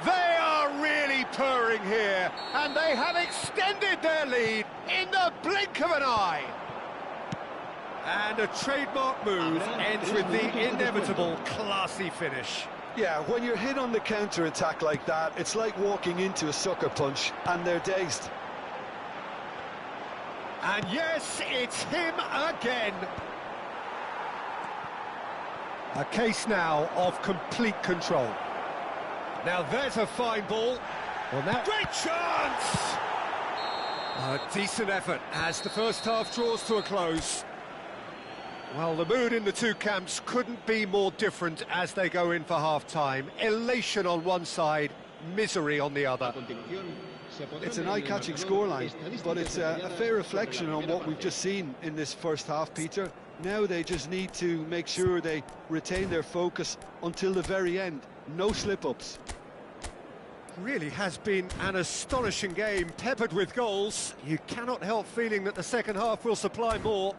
They are really purring here, and they have extended their lead in the blink of an eye. And a trademark move ends with the inevitable classy finish. Yeah, when you're hit on the counter-attack like that, it's like walking into a sucker punch, and they're dazed. And yes, it's him again. A case now of complete control. Now there's a fine ball. Well, now, great chance! A decent effort as the first half draws to a close. Well, the mood in the two camps couldn't be more different as they go in for half-time. Elation on one side, misery on the other. It's an eye-catching scoreline, but it's a fair reflection on what we've just seen in this first half, Peter. Now they just need to make sure they retain their focus until the very end. No slip-ups. Really has been an astonishing game, peppered with goals. You cannot help feeling that the second half will supply more.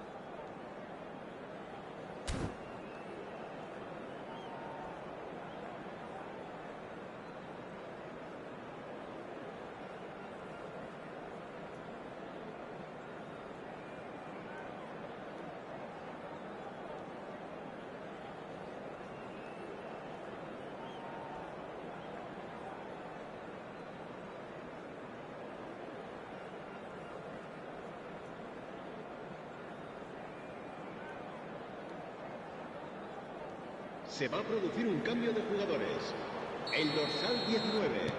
Se va a producir un cambio de jugadores. El dorsal 19,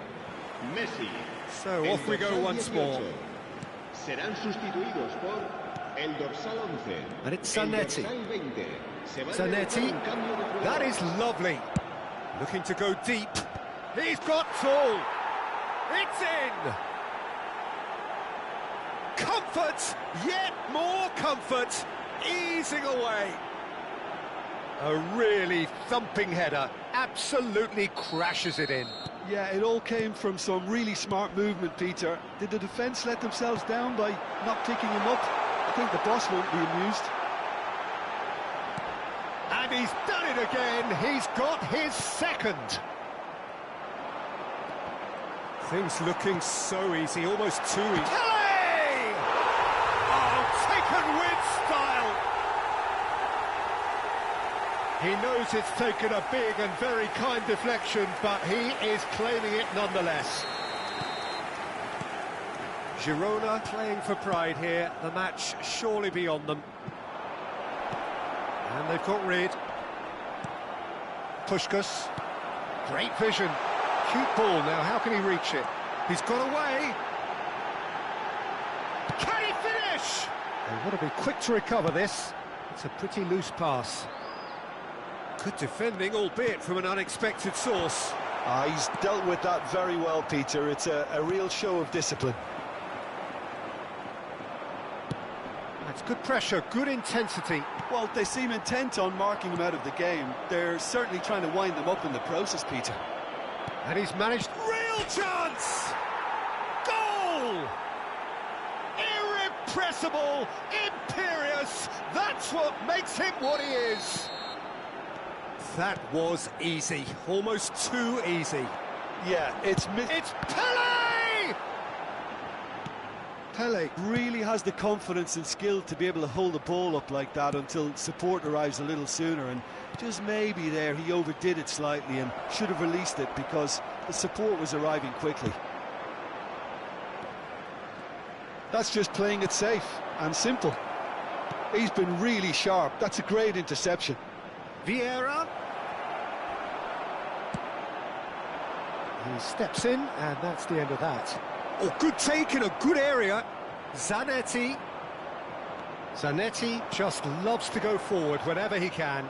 Messi. So off we go once more. Serán sustituidos por el dorsal 11. And it's Zanetti. Zanetti, that is lovely. Looking to go deep. He's got tall. It's in. Comfort, yet more comfort, easing away. A really thumping header, absolutely crashes it in. Yeah, it all came from some really smart movement, Peter. Did the defence let themselves down by not picking him up? I think the boss won't be amused. And he's done it again, he's got his second. Things looking so easy, almost too easy. Kelly! Oh, taken with style. He knows it's taken a big and very kind deflection, but he is claiming it nonetheless. Girona playing for pride here, the match surely beyond them. And they've got rid. Puskás, great vision. Cute ball now, how can he reach it? He's got away. Can he finish? They want to be quick to recover this. It's a pretty loose pass. Good defending, albeit from an unexpected source. He's dealt with that very well, Peter. It's a real show of discipline. That's good pressure, good intensity. Well, they seem intent on marking him out of the game. They're certainly trying to wind them up in the process, Peter. And he's managed... Real chance! Goal! Irrepressible, imperious, that's what makes him what he is. That was easy, almost too easy. Yeah, it's Pele! Pele really has the confidence and skill to be able to hold the ball up like that until support arrives a little sooner, and just maybe there he overdid it slightly and should have released it because the support was arriving quickly. That's just playing it safe and simple. He's been really sharp. That's a great interception. Vieira. He steps in, and that's the end of that. Oh, good take in a good area. Zanetti. Zanetti just loves to go forward whenever he can.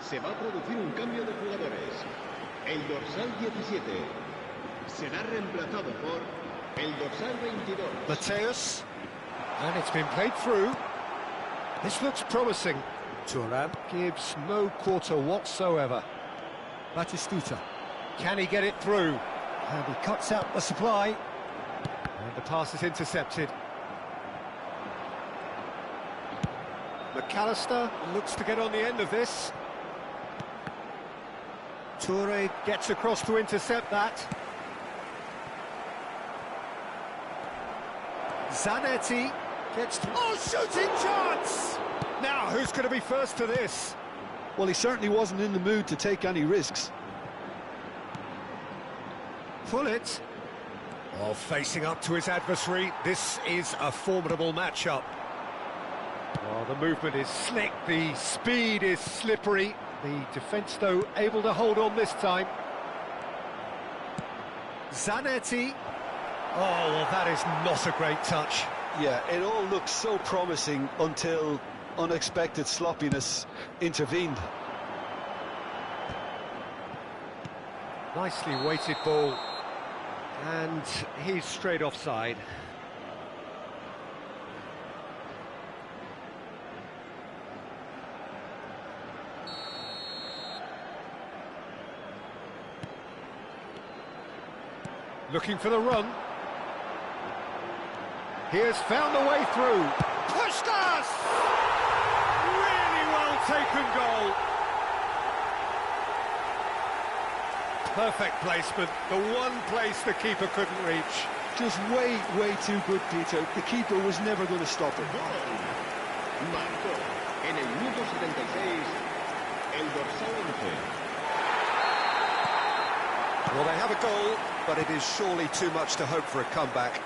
Se va a producir un cambio de jugadores. El dorsal 17 será reemplazado por el dorsal 22. Mateus. And it's been played through. This looks promising. Thuram gives no quarter whatsoever. Batistuta. Can he get it through? And he cuts out the supply. And the pass is intercepted. McAllister looks to get on the end of this. Toure gets across to intercept that. Zanetti gets... Oh, shooting chance! Now, who's going to be first to this? Well, he certainly wasn't in the mood to take any risks. Pullet. Oh, facing up to his adversary. This is a formidable matchup. Oh, the movement is slick, the speed is slippery. The defence, though, able to hold on this time. Zanetti. Oh, well, that is not a great touch. Yeah, it all looked so promising until unexpected sloppiness intervened. Nicely weighted ball. And he's straight offside. Looking for the run. He has found a way through. Puskas! Really well taken goal. Perfect placement. The one place the keeper couldn't reach. Just way too good, Peter. The keeper was never going to stop it. Marcó en el minuto 76 el dorsal 11. Well, they have a goal, but it is surely too much to hope for a comeback.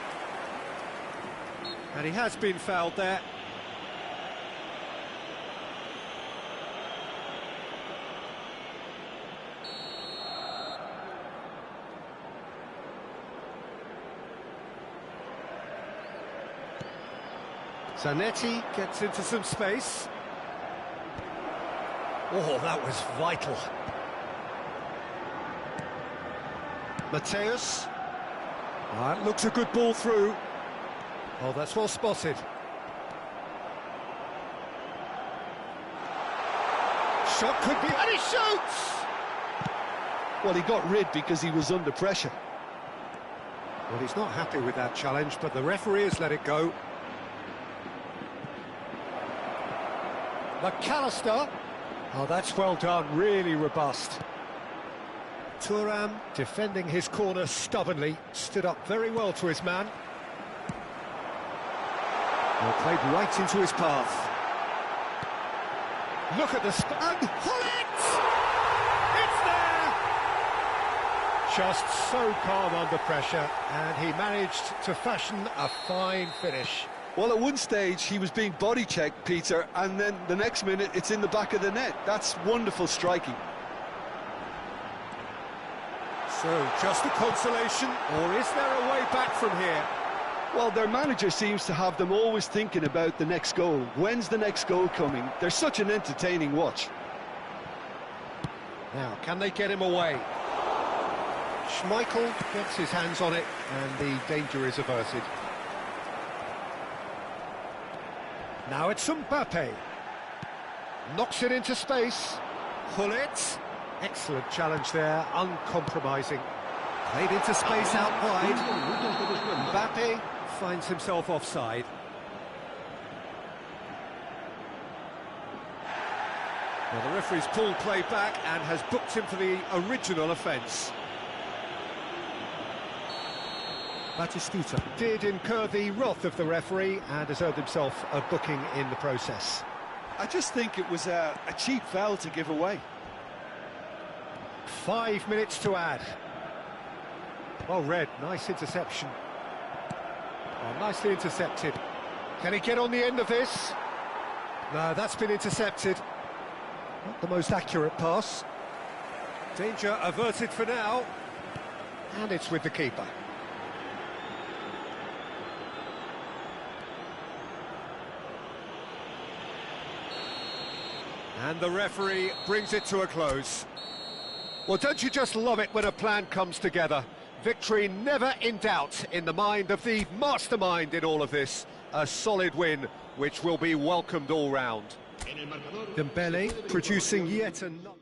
And he has been fouled there. Zanetti gets into some space. Oh, that was vital. Mateus. That looks a good ball through. Oh, that's well spotted. Shot could be... and he shoots! Well, he got rid because he was under pressure. Well, he's not happy with that challenge, but the referee has let it go. McAllister. Oh, that's well done, really robust. Thuram, defending his corner stubbornly, stood up very well to his man. Well, played right into his path. Look at the and Hullet! It's there! Just so calm under pressure, and he managed to fashion a fine finish. Well, at one stage, he was being body-checked, Peter, and then the next minute, it's in the back of the net. That's wonderful striking. So, just a consolation, or is there a way back from here? Well, their manager seems to have them always thinking about the next goal. When's the next goal coming? They're such an entertaining watch. Now, can they get him away? Schmeichel gets his hands on it, and the danger is averted. Now it's Mbappe. Knocks it into space. Hullet. Excellent challenge there, uncompromising. Played into space out wide. Mbappe finds himself offside. Well, the referee's pulled play back and has booked him for the original offence. Batistuta did incur the wrath of the referee and has earned himself a booking in the process. I just think it was a cheap foul to give away. 5 minutes to add. Well read, nice interception. Oh, nicely intercepted. Can he get on the end of this? No, that's been intercepted. Not the most accurate pass. Danger averted for now. And it's with the keeper. And the referee brings it to a close. Well, don't you just love it when a plan comes together? Victory never in doubt in the mind of the mastermind in all of this. A solid win, which will be welcomed all round. Dembele producing yet another...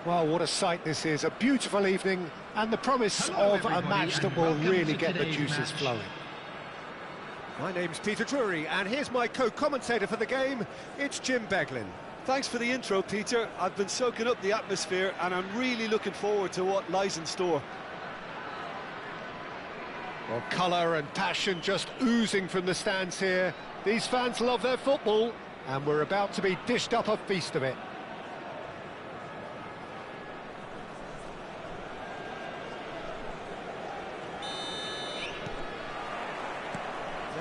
Well, what a sight this is. A beautiful evening and the promise of a match that will really get the juices flowing. My name's Peter Drury, and here's my co-commentator for the game. It's Jim Beglin. Thanks for the intro, Peter. I've been soaking up the atmosphere and I'm really looking forward to what lies in store. Well, colour and passion just oozing from the stands here. These fans love their football, and we're about to be dished up a feast of it.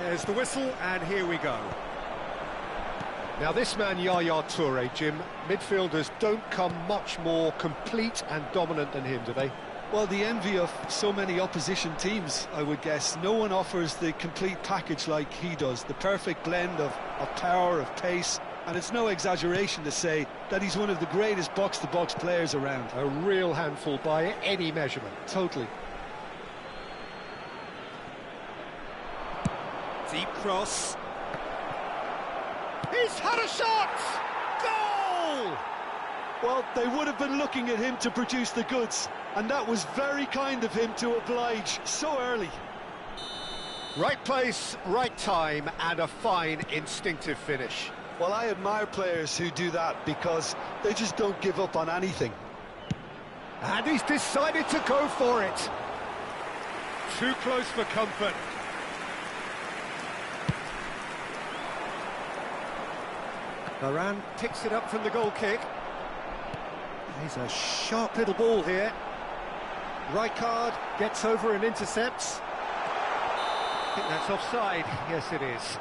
There's the whistle, and here we go. Now this man, Yaya Toure, Jim, midfielders don't come much more complete and dominant than him, do they? Well, the envy of so many opposition teams, I would guess. No one offers the complete package like he does. The perfect blend of power, of pace, and it's no exaggeration to say that he's one of the greatest box-to-box players around. A real handful by any measurement. Totally. Deep cross. He's had a shot! Goal! Well, they would have been looking at him to produce the goods, and that was very kind of him to oblige so early. Right place, right time, and a fine instinctive finish. Well, I admire players who do that because they just don't give up on anything. And he's decided to go for it. Too close for comfort. Varane picks it up from the goal kick. He's a sharp little ball here. Rijkaard gets over and intercepts. I think that's offside. Yes, it is.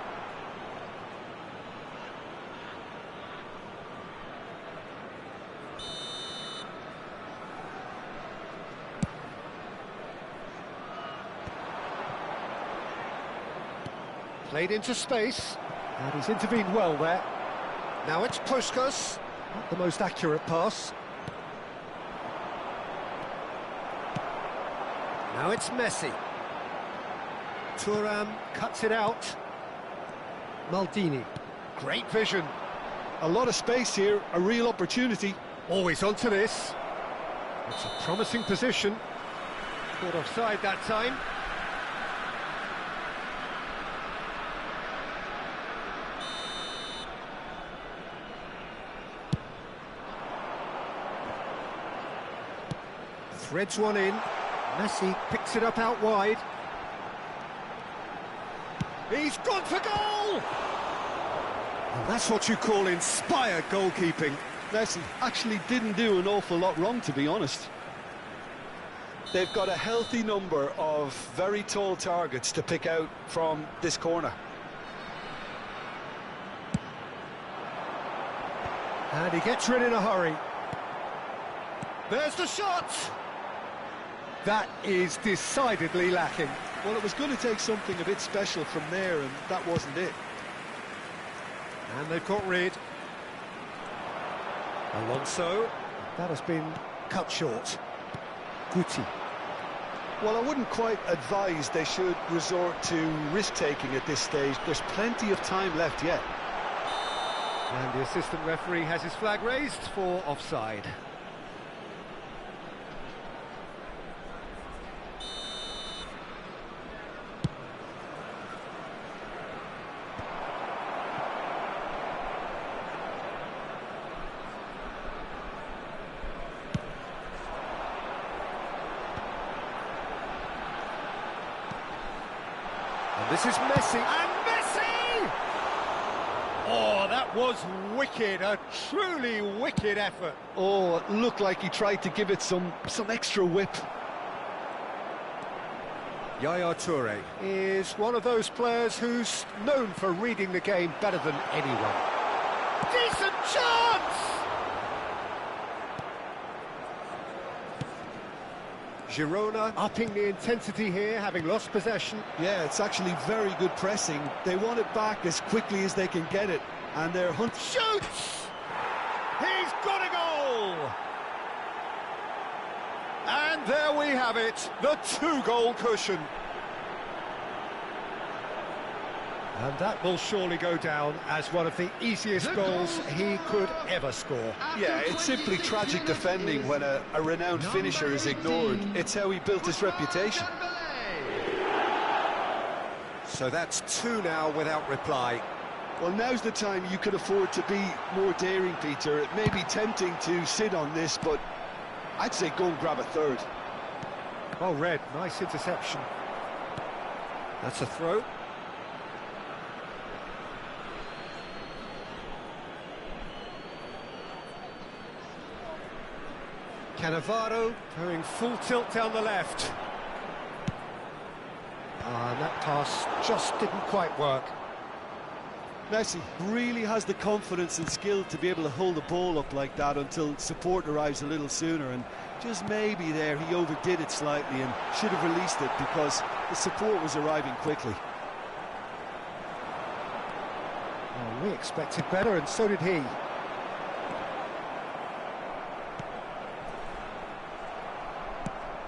Played into space, and he's intervened well there. Now it's Puskas, not the most accurate pass. Now it's Messi. Thuram cuts it out. Maldini, great vision. A lot of space here, a real opportunity. Always onto this. It's a promising position. Caught offside that time. Threads one in. Messi picks it up out wide. He's gone for goal! And that's what you call inspired goalkeeping. Messi actually didn't do an awful lot wrong, to be honest. They've got a healthy number of very tall targets to pick out from this corner. And he gets rid in a hurry. There's the shot! That is decidedly lacking. Well, it was going to take something a bit special from there, and that wasn't it. And they've got rid. Alonso. That has been cut short. Guti. Well, I wouldn't quite advise they should resort to risk-taking at this stage. There's plenty of time left yet. And the assistant referee has his flag raised for offside. And this is Messi, and Messi! Oh, that was wicked, a truly wicked effort. Oh, it looked like he tried to give it some extra whip. Yaya Toure is one of those players who's known for reading the game better than anyone. Decent chance! Girona upping the intensity here, having lost possession. Yeah, it's actually very good pressing. They want it back as quickly as they can get it, and they're hunting. Shoots! He's got a goal! And there we have it, the two-goal cushion. And that will surely go down as one of the easiest goals he could ever score. Yeah, it's simply tragic defending when a renowned finisher is ignored. It's how he built his reputation. So that's two now without reply. Well, now's the time you could afford to be more daring, Peter. It may be tempting to sit on this, but I'd say go and grab a third. Oh, Red, nice interception. That's a throw. Cannavaro going full tilt down the left. And that pass just didn't quite work. Messi really has the confidence and skill to be able to hold the ball up like that until support arrives a little sooner, and just maybe there he overdid it slightly and should have released it because the support was arriving quickly. Well, we expected better, and so did he.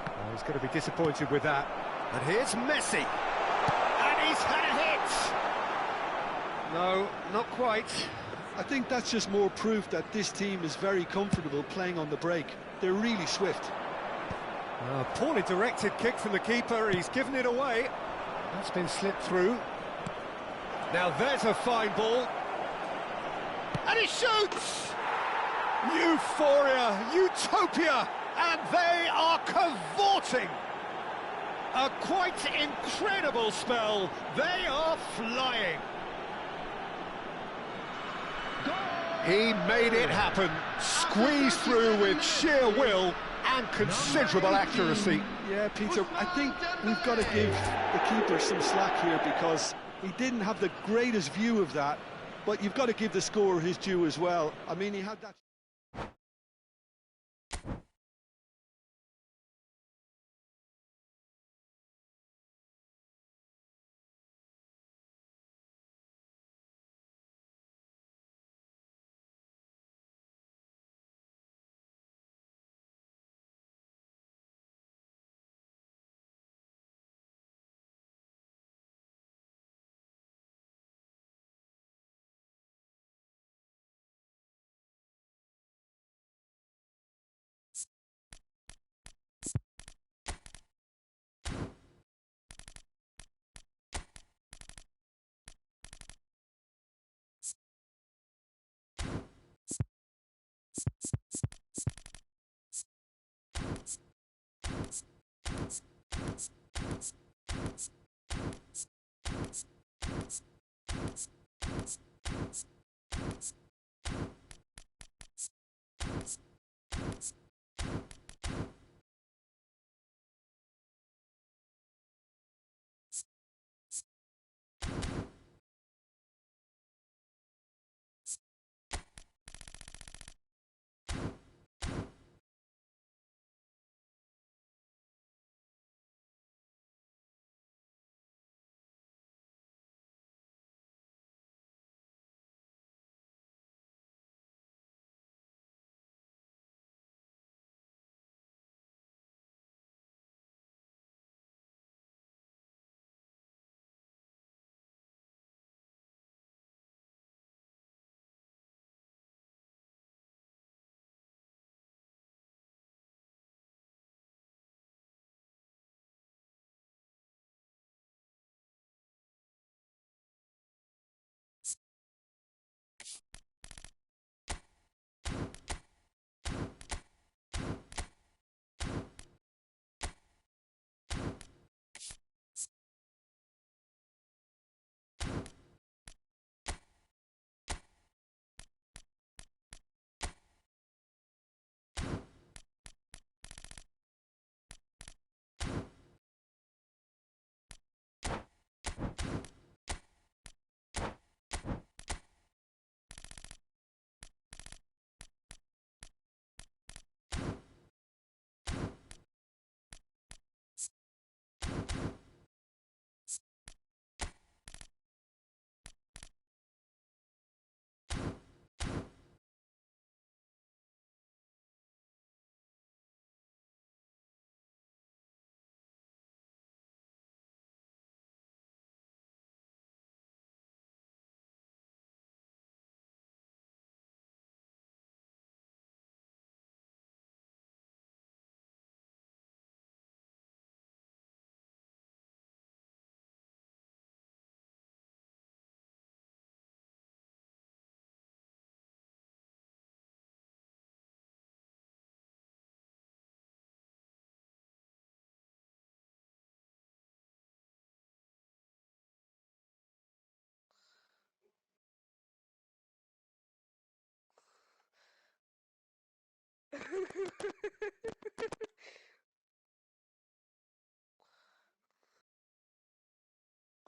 Oh, he's going to be disappointed with that. And here's Messi. And he's had a hit! No, not quite. I think that's just more proof that this team is very comfortable playing on the break. They're really swift. Poorly directed kick from the keeper, he's given it away. That's been slipped through. Now there's a fine ball. And he shoots! Euphoria, utopia, and they are cavorting. A quite incredible spell. They are flying. He made it happen, squeezed through with sheer will and considerable accuracy. Yeah, Peter, I think we've got to give the keeper some slack here because he didn't have the greatest view of that, but you've got to give the scorer his due as well. I mean, he had that...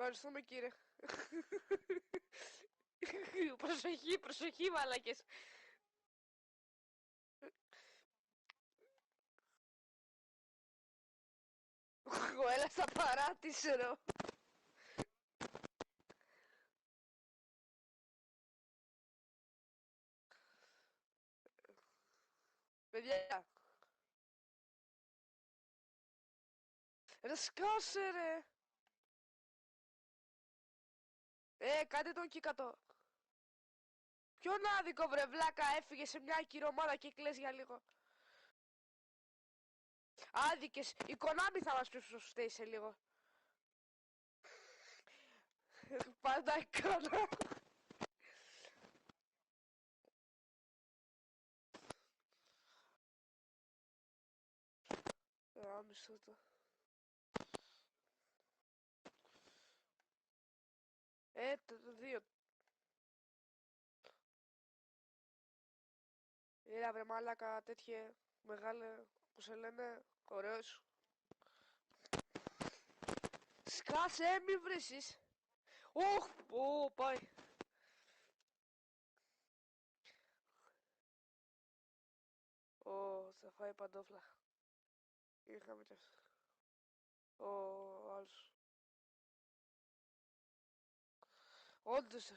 Ευχαριστούμε κύριε. Προσοχή, προσοχή μαλάκες. Ο έλα στα παράτησε ρε. Παιδιά. Ρε σκάσε ρε. Κάντε τον κίκατο. Ποιον άδικο βρε βλάκα, έφυγε σε μια ακυρομάδα και κλαις για λίγο. Άδικες, η Konami θα μας πει στο φταίει σε λίγο. Πάντα έκανα. Άμισο το. Το δύο. Έλα βρε μάλακα τέτοιε μεγάλε, που σε λένε, ωραίος. Σκάσε, μη βρίσκεις. Οχ, πάει. Θα φάει παντόφλα. Είχαμε κι αυτό. Άλλος. Όντως.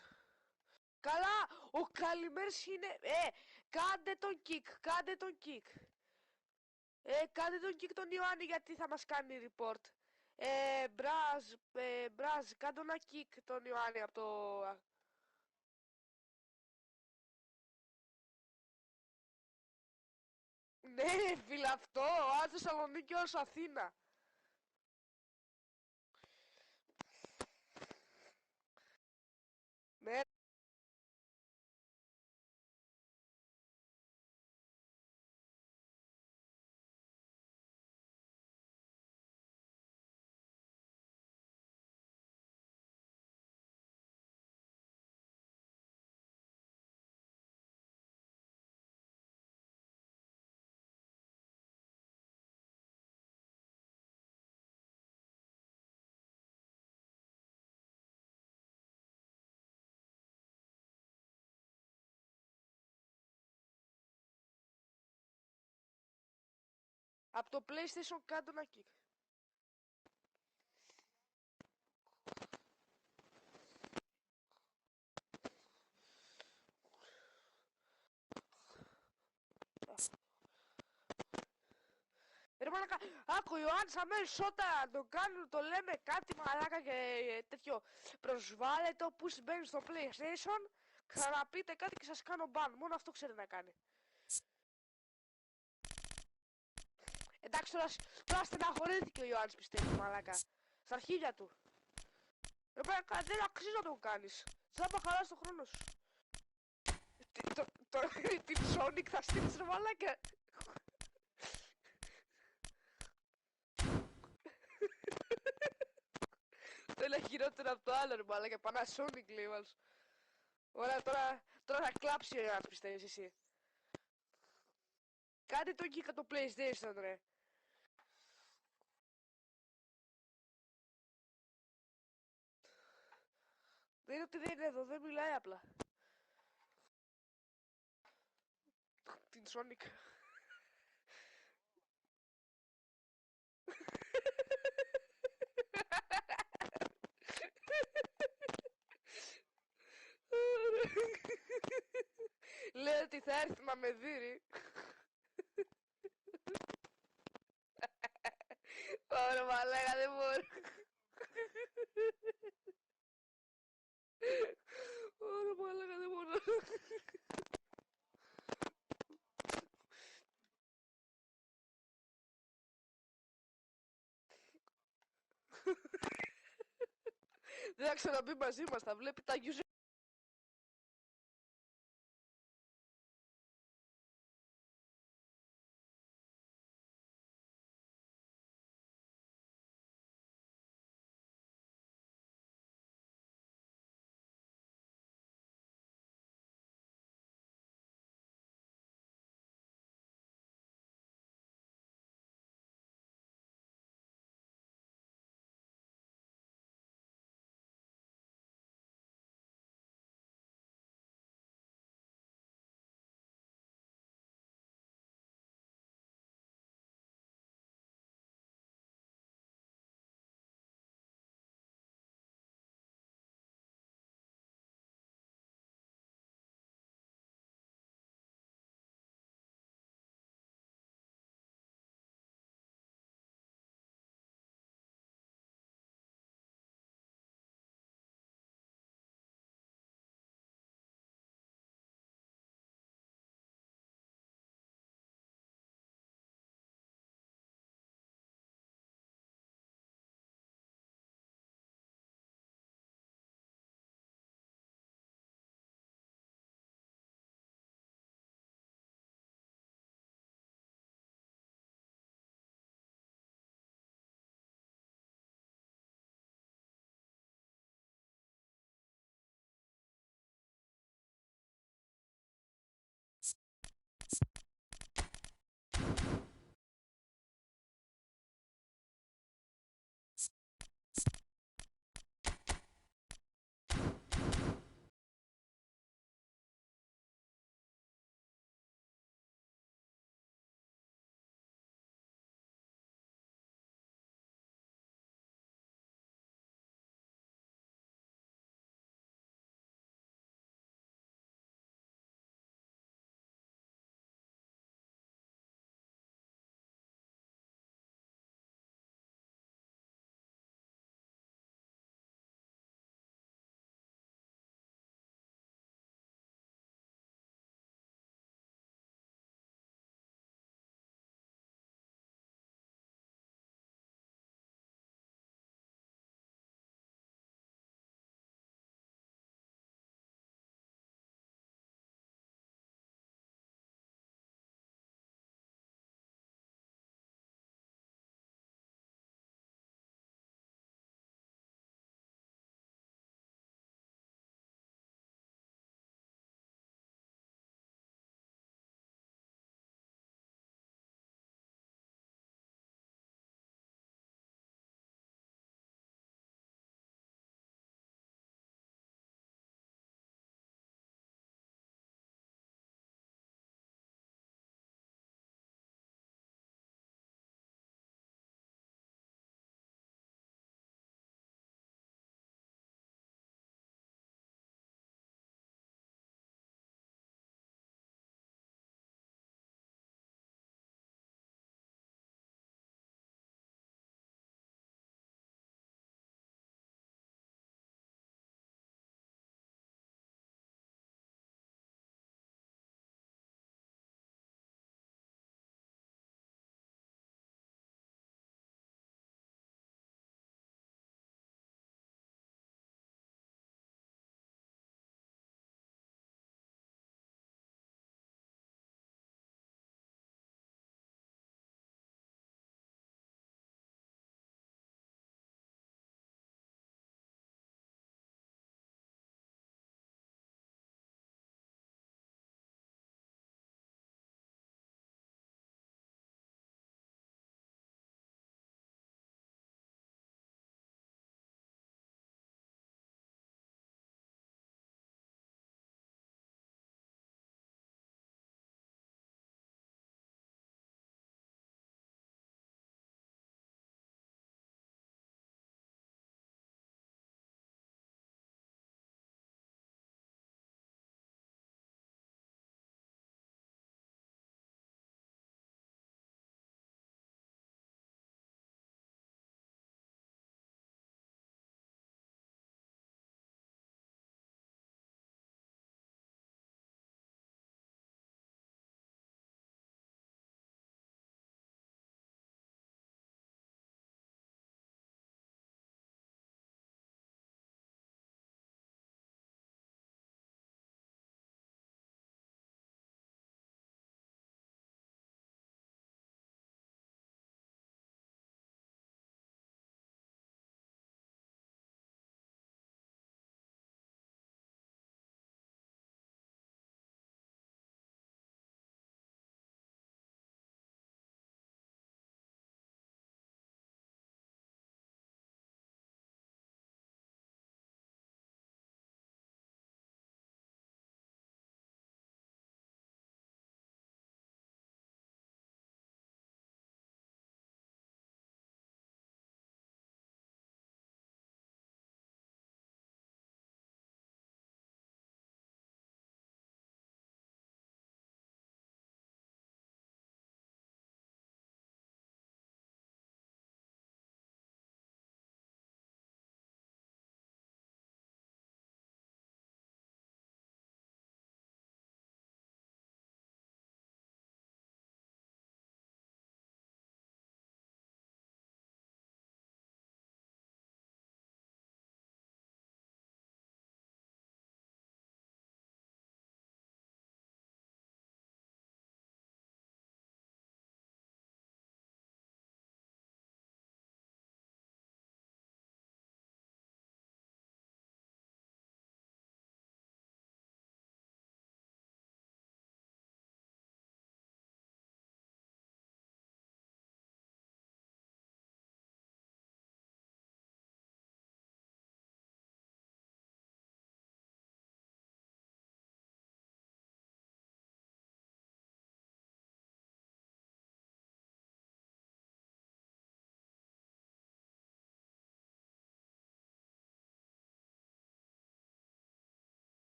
Καλά, ο Καλημέρς είναι... κάντε τον kick, κάντε τον kick. Κάντε τον kick τον Ιωάννη γιατί θα μας κάνει report. Μπράζ, κάντε ένα kick τον Ιωάννη από το... Ναι, φίλε, αυτό, ας Θεσσαλονίκη ως Αθήνα. Ναι. Από το PlayStation κάτω ένα kick. Ρε μαλάκα, άκου Ιωάννης αμέσως όταν το κάνουν, το λέμε κάτι μαλάκα και τέτοιο. Προσβάλλεται ο push μπαίνει στο PlayStation, ξαναπείτε κάτι και σας κάνω ban. Μόνο αυτό ξέρει να κάνει. Εντάξει τώρα στεναχωρήθηκε ο Ιωάννης πιστεύει μαλάκα. Στα αρχίδια του. Ρε μαλάκα δεν αξίζει να τον κάνεις. Τσάμπα χαρά στο χρόνο σου. Την Sonic θα στείλεις ρε μαλάκα. Το είναι χειρότερο από το άλλο ρε μαλάκα. Panasonic λέει ο άλλος. Ωραία τώρα θα κλάψει ο Ιωάννης πιστεύεις εσύ. Κάντε το εκεί το PlayStation ρε. Δεν είναι ότι δεν είναι εδώ, δεν μιλάει απλά. Την Sonic. Λέει ότι θα έρθει να με δει. Ωραία μαλάκα δεν μπορώ. Ωραία μαλάκα δεν μπορώ. Δεν θα ξαναμπεί μαζί μας, θα βλέπει τα user.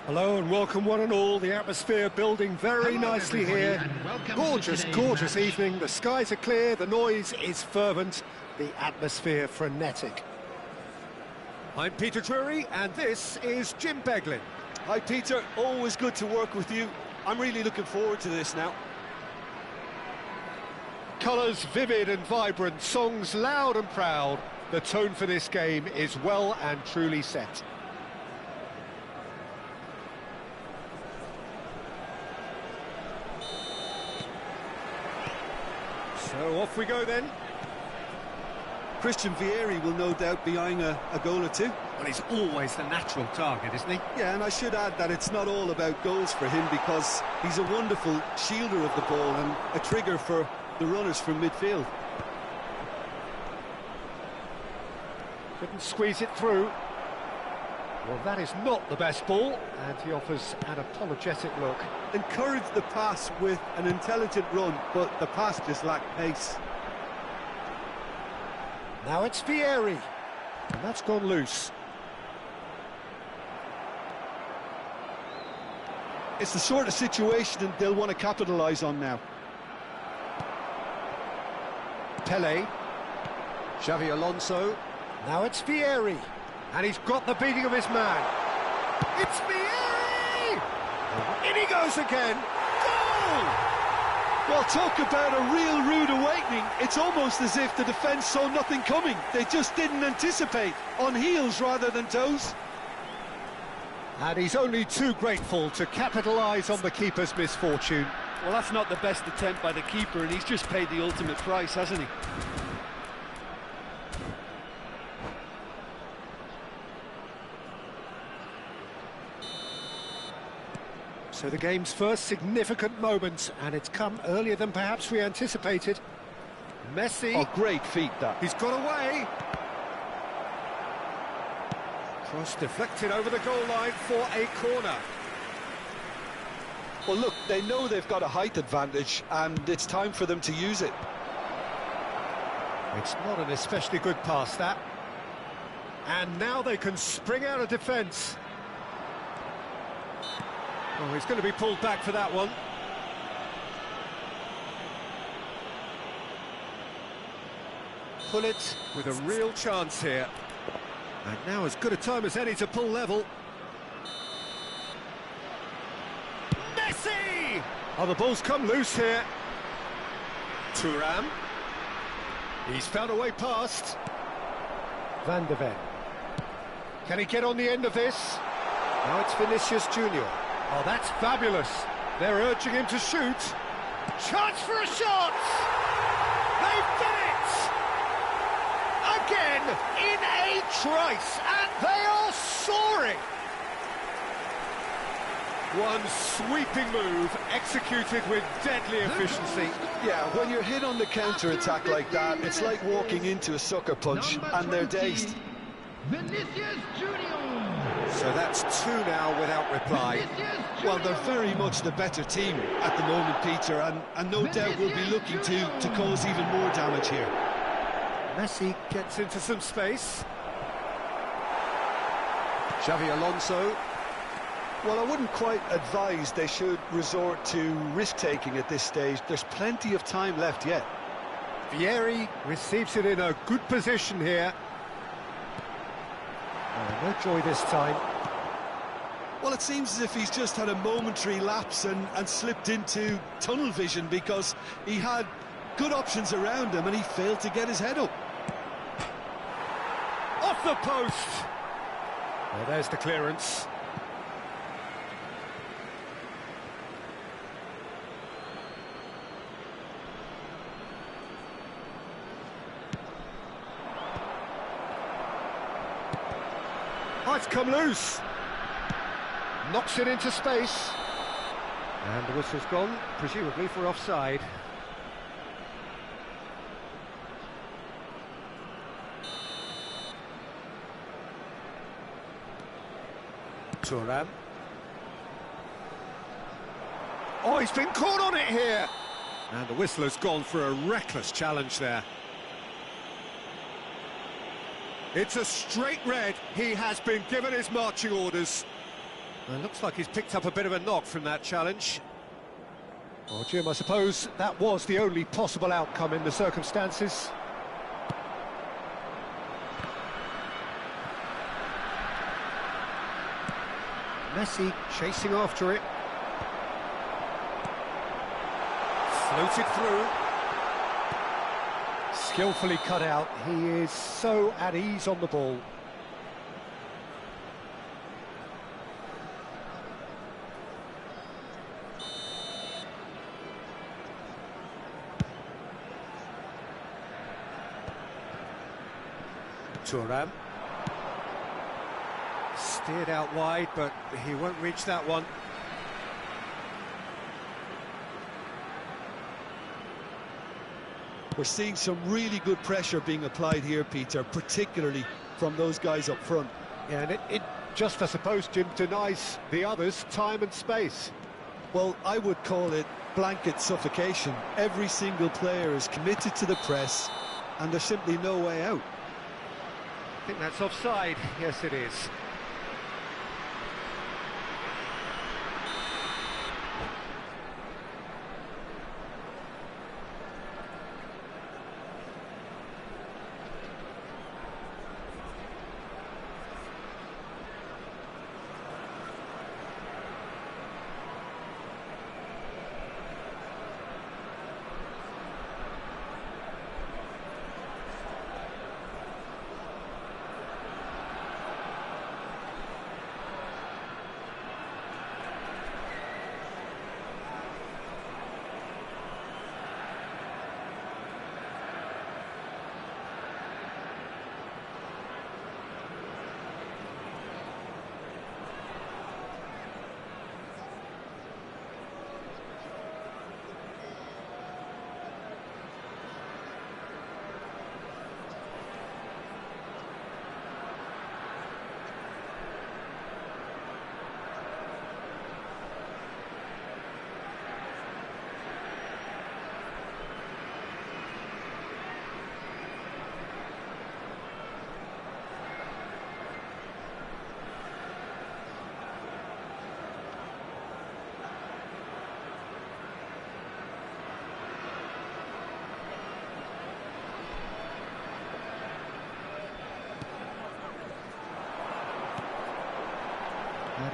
Hello and welcome one and all. The atmosphere building very nicely here. Gorgeous, gorgeous evening. The skies are clear, the noise is fervent, the atmosphere frenetic. I'm Peter Drury and this is Jim Beglin. Hi Peter, always good to work with you. I'm really looking forward to this now. Colours vivid and vibrant, songs loud and proud. The tone for this game is well and truly set. So off we go then. Christian Vieri will no doubt be eyeing a goal or two. Well, he's always the natural target, isn't he? Yeah, and I should add that it's not all about goals for him, because he's a wonderful shielder of the ball and a trigger for the runners from midfield. Couldn't squeeze it through. Well, that is not the best ball, and he offers an apologetic look. Encouraged the pass with an intelligent run, but the pass just lacked pace. Now it's Vieri, and that's gone loose. It's the sort of situation they'll want to capitalise on now. Pele. Xavi Alonso. Now it's Vieri. And he's got the beating of his man. It's Vieri! In he goes again. Goal! Well, talk about a real rude awakening. It's almost as if the defence saw nothing coming. They just didn't anticipate, on heels rather than toes. And he's only too grateful to capitalise on the keeper's misfortune. Well, that's not the best attempt by the keeper, and he's just paid the ultimate price, hasn't he? So the game's first significant moment, and it's come earlier than perhaps we anticipated. Messi. Oh, great feat, that. He's got away. Cross deflected over the goal line for a corner. Well, look, they know they've got a height advantage, and it's time for them to use it. It's not an especially good pass, that. And now they can spring out of defence. Oh, he's going to be pulled back for that one. Pullet with a real chance here. And now as good a time as any to pull level. Messi! Oh, the ball's come loose here. Thuram. He's found a way past. Van de Ven. Can he get on the end of this? Now it's Vinicius Junior. Oh, that's fabulous. They're urging him to shoot. Chance for a shot! They've done it! Again, in a trice, and they are soaring! One sweeping move, executed with deadly efficiency. Yeah, when you're hit on the counter-attack like that, it's like walking into a sucker punch, and they're dazed. Vinicius Junior. So that's two now without reply. Well, they're very much the better team at the moment, Peter, and no doubt will be looking to cause even more damage here. Messi gets into some space. Xavi Alonso. Well, I wouldn't quite advise they should resort to risk-taking at this stage. There's plenty of time left yet. Vieri receives it in a good position here. Oh, no joy this time. Well, it seems as if he's just had a momentary lapse and slipped into tunnel vision, because he had good options around him and he failed to get his head up. Off the post! Well, there's the clearance. Oh, it's come loose. Knocks it into space. And the whistle's gone, presumably for offside. Thuram. Oh, he's been caught on it here! And the whistle has gone for a reckless challenge there. It's a straight red. He has been given his marching orders. It looks like he's picked up a bit of a knock from that challenge. Well, Jim, I suppose that was the only possible outcome in the circumstances. Messi chasing after it. Floated through. Skillfully cut out. He is so at ease on the ball. Thuram. Steered out wide, but he won't reach that one. We're seeing some really good pressure being applied here, Peter, particularly from those guys up front. Yeah, and it just, I suppose, Jim, denies the others time and space. Well, I would call it blanket suffocation. Every single player is committed to the press, and there's simply no way out. I think that's offside. Yes, it is.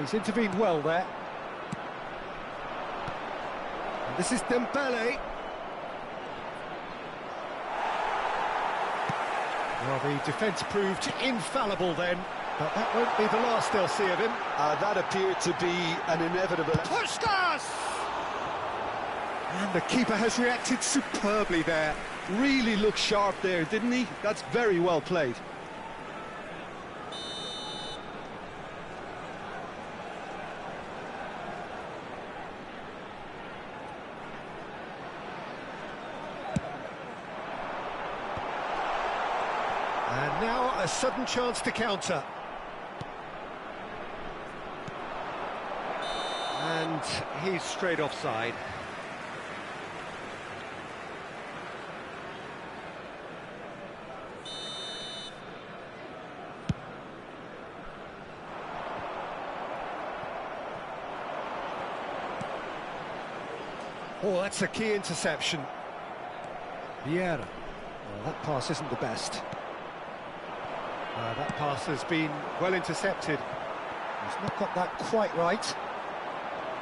He's intervened well there. And this is Dembele. Well, the defence proved infallible then, but that won't be the last they'll see of him. That appeared to be an inevitable... Puskas! And the keeper has reacted superbly there. Really looked sharp there, didn't he? That's very well played. And now a sudden chance to counter. And he's straight offside. Oh, that's a key interception. Vieira. Well, that pass isn't the best. That pass has been well intercepted. He's not got that quite right.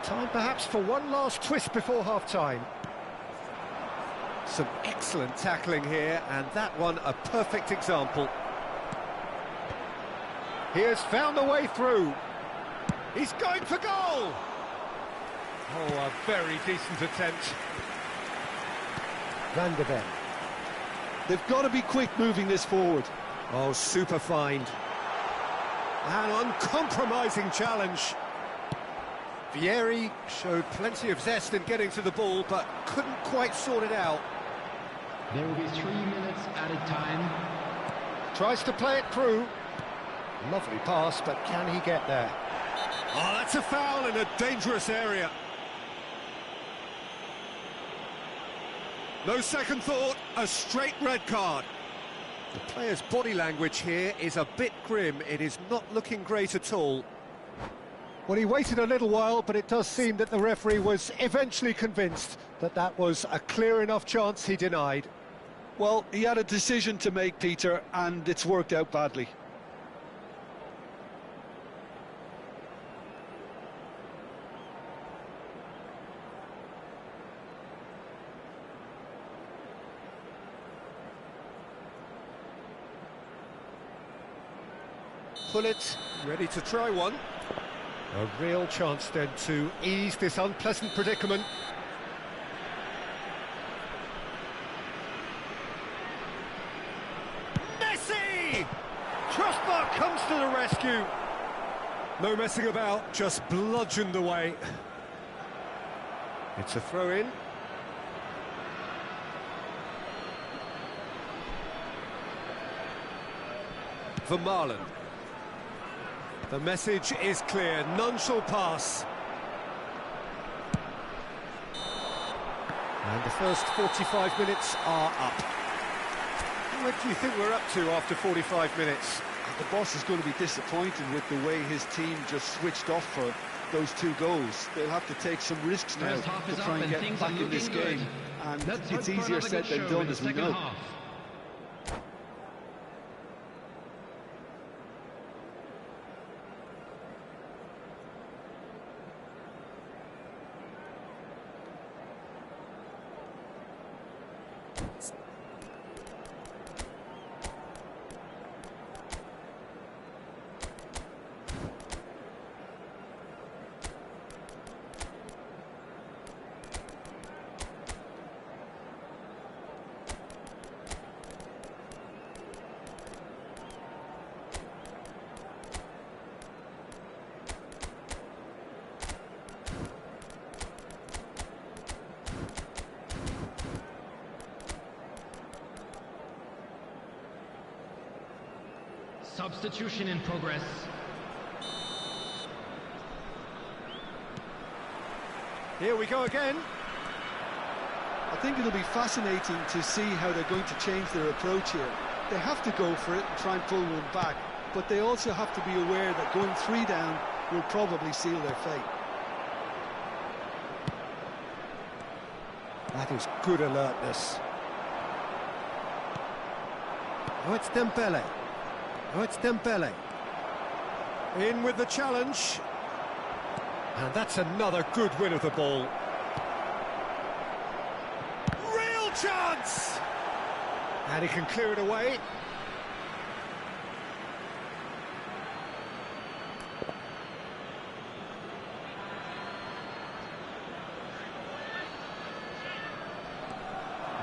Time perhaps for one last twist before half-time. Some excellent tackling here, and that one a perfect example. He has found a way through. He's going for goal! Oh, a very decent attempt. Van der Ven. They've got to be quick moving this forward. Oh, super find. An uncompromising challenge. Vieri showed plenty of zest in getting to the ball, but couldn't quite sort it out. There will be 3 minutes added time. Tries to play it through. Lovely pass, but can he get there? Oh, that's a foul in a dangerous area. No second thought, a straight red card. The player's body language here is a bit grim. It is not looking great at all. Well, he waited a little while, but it does seem that the referee was eventually convinced that that was a clear enough chance he denied. Well, he had a decision to make, Peter, and it's worked out badly. Pullet, ready to try one. A real chance then to ease this unpleasant predicament. Messi! Trustmark comes to the rescue. No messing about, just bludgeoned away. It's a throw-in. Vermaelen. The message is clear, none shall pass. And the first 45 minutes are up. What do you think we're up to after 45 minutes? The boss is going to be disappointed with the way his team just switched off for those 2 goals. They'll have to take some risks now to try and get back in this game. And it's easier said than done, as we know. Substitution in progress. Here we go again. I think it'll be fascinating to see how they're going to change their approach here. They have to go for it and try and pull one back, but they also have to be aware that going 3 down will probably seal their fate. That is good alertness. Oh, it's Dembele. Oh, it's Dembele. In with the challenge. And that's another good win of the ball. Real chance! And he can clear it away.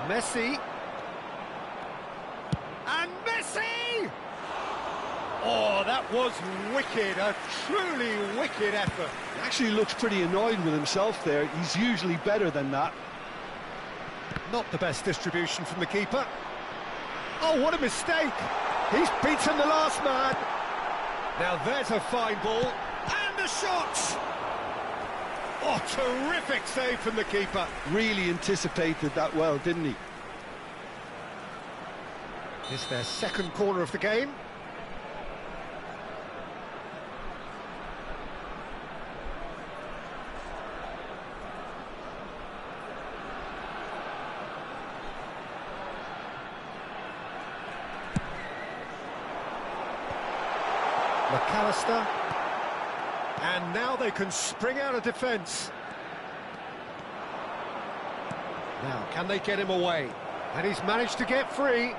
Messi. And Messi! Oh, that was wicked, a truly wicked effort. He actually looks pretty annoyed with himself there. He's usually better than that. Not the best distribution from the keeper. Oh, what a mistake! He's beaten the last man. Now there's a fine ball, and a shot! Oh, terrific save from the keeper. Really anticipated that well, didn't he? It's their second corner of the game. McAllister, and now they can spring out of defence. Now, can they get him away? And he's managed to get free.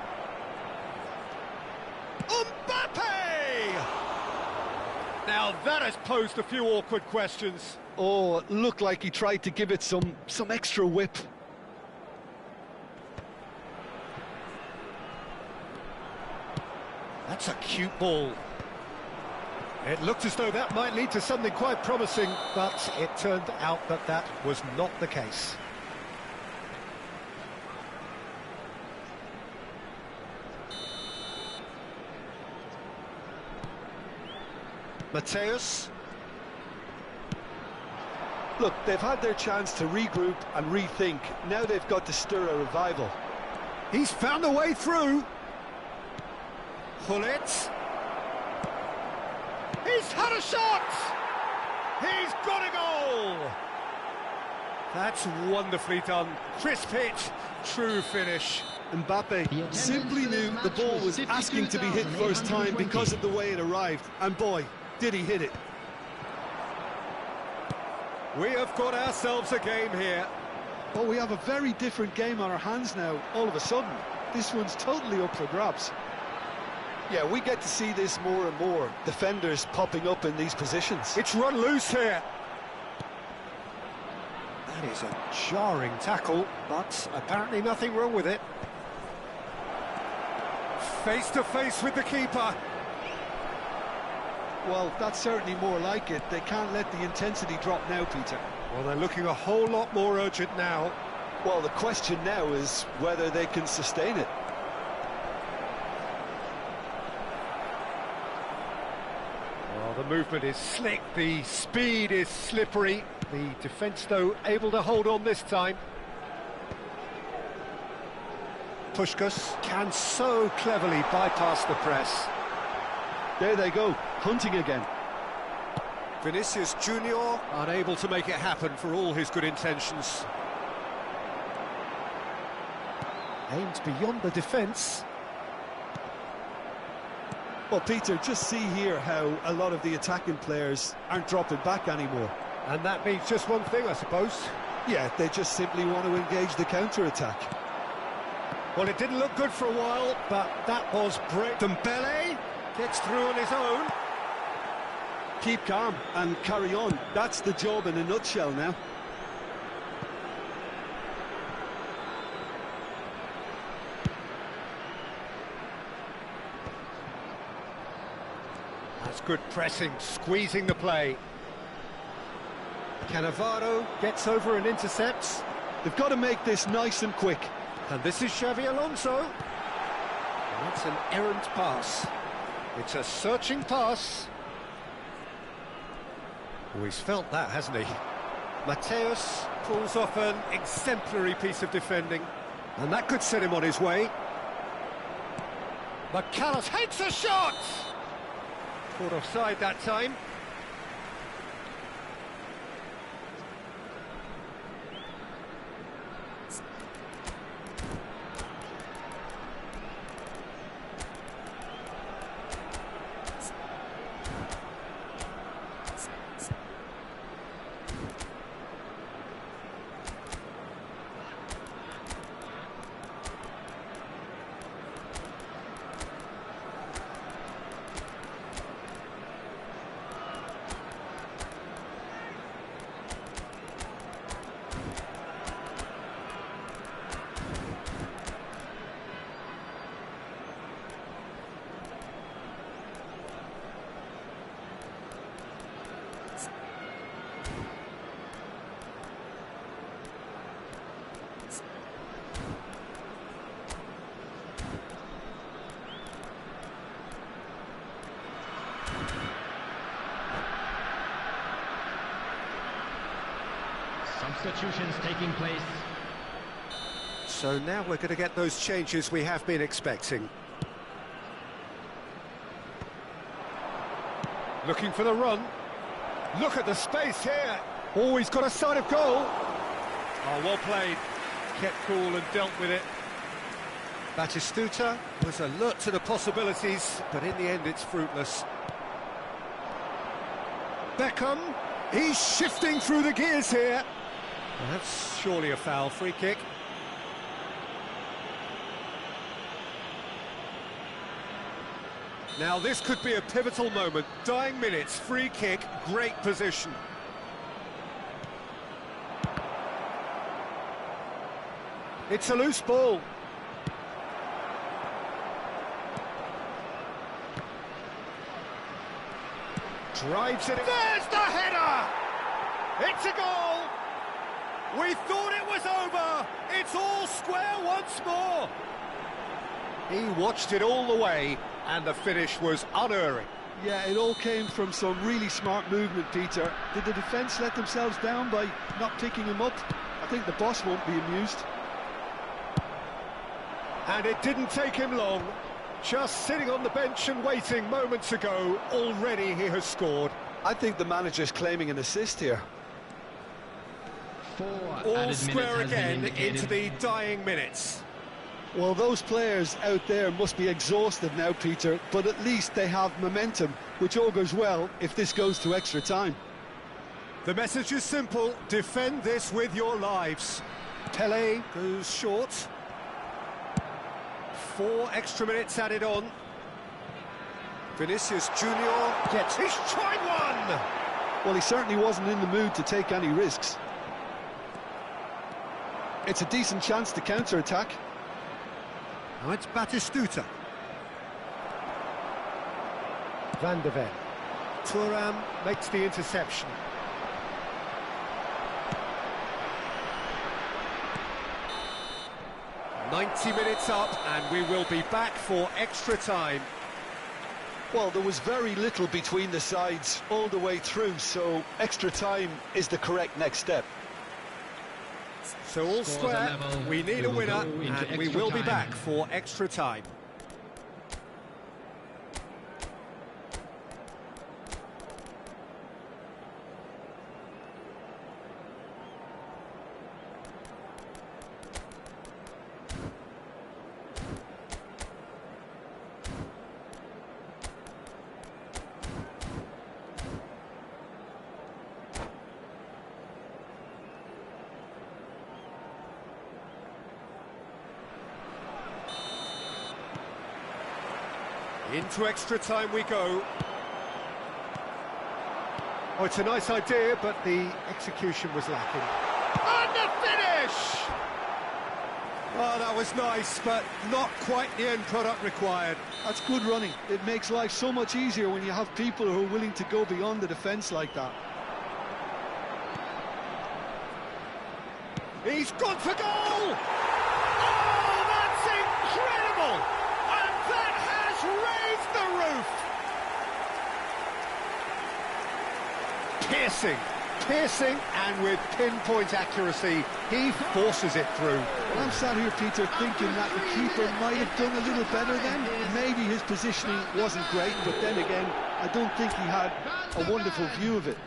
Mbappe! Now that has posed a few awkward questions. Oh, it looked like he tried to give it some extra whip. That's a cute ball. It looked as though that might lead to something quite promising, but it turned out that that was not the case. Mateus. Look, they've had their chance to regroup and rethink. Now they've got to stir a revival. He's found a way through. Hullet. He's had a shot! He's got a goal! That's wonderfully done. Crisp hit, true finish. Mbappe simply knew the ball was asking to be hit first time because of the way it arrived. And boy, did he hit it. We have got ourselves a game here. But we have a very different game on our hands now, all of a sudden. This one's totally up for grabs. Yeah, we get to see this more and more. Defenders popping up in these positions. It's run loose here. That is a jarring tackle, but apparently nothing wrong with it. Face to face with the keeper. Well, that's certainly more like it. They can't let the intensity drop now, Peter. Well, they're looking a whole lot more urgent now. Well, the question now is whether they can sustain it. Well, the movement is slick, the speed is slippery. The defence, though, able to hold on this time. Puskás can so cleverly bypass the press. There they go, hunting again. Vinicius Junior unable to make it happen for all his good intentions. Aimed beyond the defence. Well, Peter, just see here how a lot of the attacking players aren't dropping back anymore. And that means just one thing, I suppose. Yeah, they just simply want to engage the counter-attack. Well, it didn't look good for a while, but that was great. Dembele gets through on his own. Keep calm and carry on. That's the job in a nutshell now. That's good pressing, squeezing the play. Cannavaro gets over and intercepts. They've got to make this nice and quick. And this is Xavi Alonso. And that's an errant pass. It's a searching pass. Oh, he's felt that, hasn't he? Mateus pulls off an exemplary piece of defending. And that could set him on his way. McAllister hits a shot! Caught offside that time. Substitutions taking place. So now we're going to get those changes we have been expecting. Looking for the run. Look at the space here. Oh, he's got a sight of goal. Oh, well played. Kept cool and dealt with it. Batistuta was alert to the possibilities, but in the end it's fruitless. Beckham, he's shifting through the gears here. Well, that's surely a foul. Free kick. Now this could be a pivotal moment. Dying minutes, free kick, great position. It's a loose ball. Drives it in. There's the header! It's a goal! We thought it was over! It's all square once more! He watched it all the way, and the finish was unerring. Yeah, it all came from some really smart movement, Peter. Did the defence let themselves down by not picking him up? I think the boss won't be amused. And it didn't take him long. Just sitting on the bench and waiting moments ago, already he has scored. I think the manager's claiming an assist here. All square again into the dying minutes. Well, those players out there must be exhausted now, Peter, but at least they have momentum, which augurs well if this goes to extra time. The message is simple: defend this with your lives. Pele goes short. 4 extra minutes added on. Vinicius Junior gets his try one! Well, he certainly wasn't in the mood to take any risks. It's a decent chance to counter-attack. Now it's Batistuta. Van de Ven. Thuram makes the interception. "90 minutes up, and we will be back for extra time." Well, there was very little between the sides all the way through, so extra time is the correct next step. So all square, we need a winner, and we will be back for extra time. Into extra time we go. Oh, it's a nice idea, but the execution was lacking. And the finish! Oh, that was nice, but not quite the end product required. That's good running. It makes life so much easier when you have people who are willing to go beyond the defence like that. He's gone for goal! Oh, that's incredible! And that has raised the roof! Piercing, and with pinpoint accuracy, he forces it through. Well, I'm sat here, Peter, thinking that the keeper might have done a little better then. Maybe his positioning wasn't great, but then again, I don't think he had a wonderful view of it.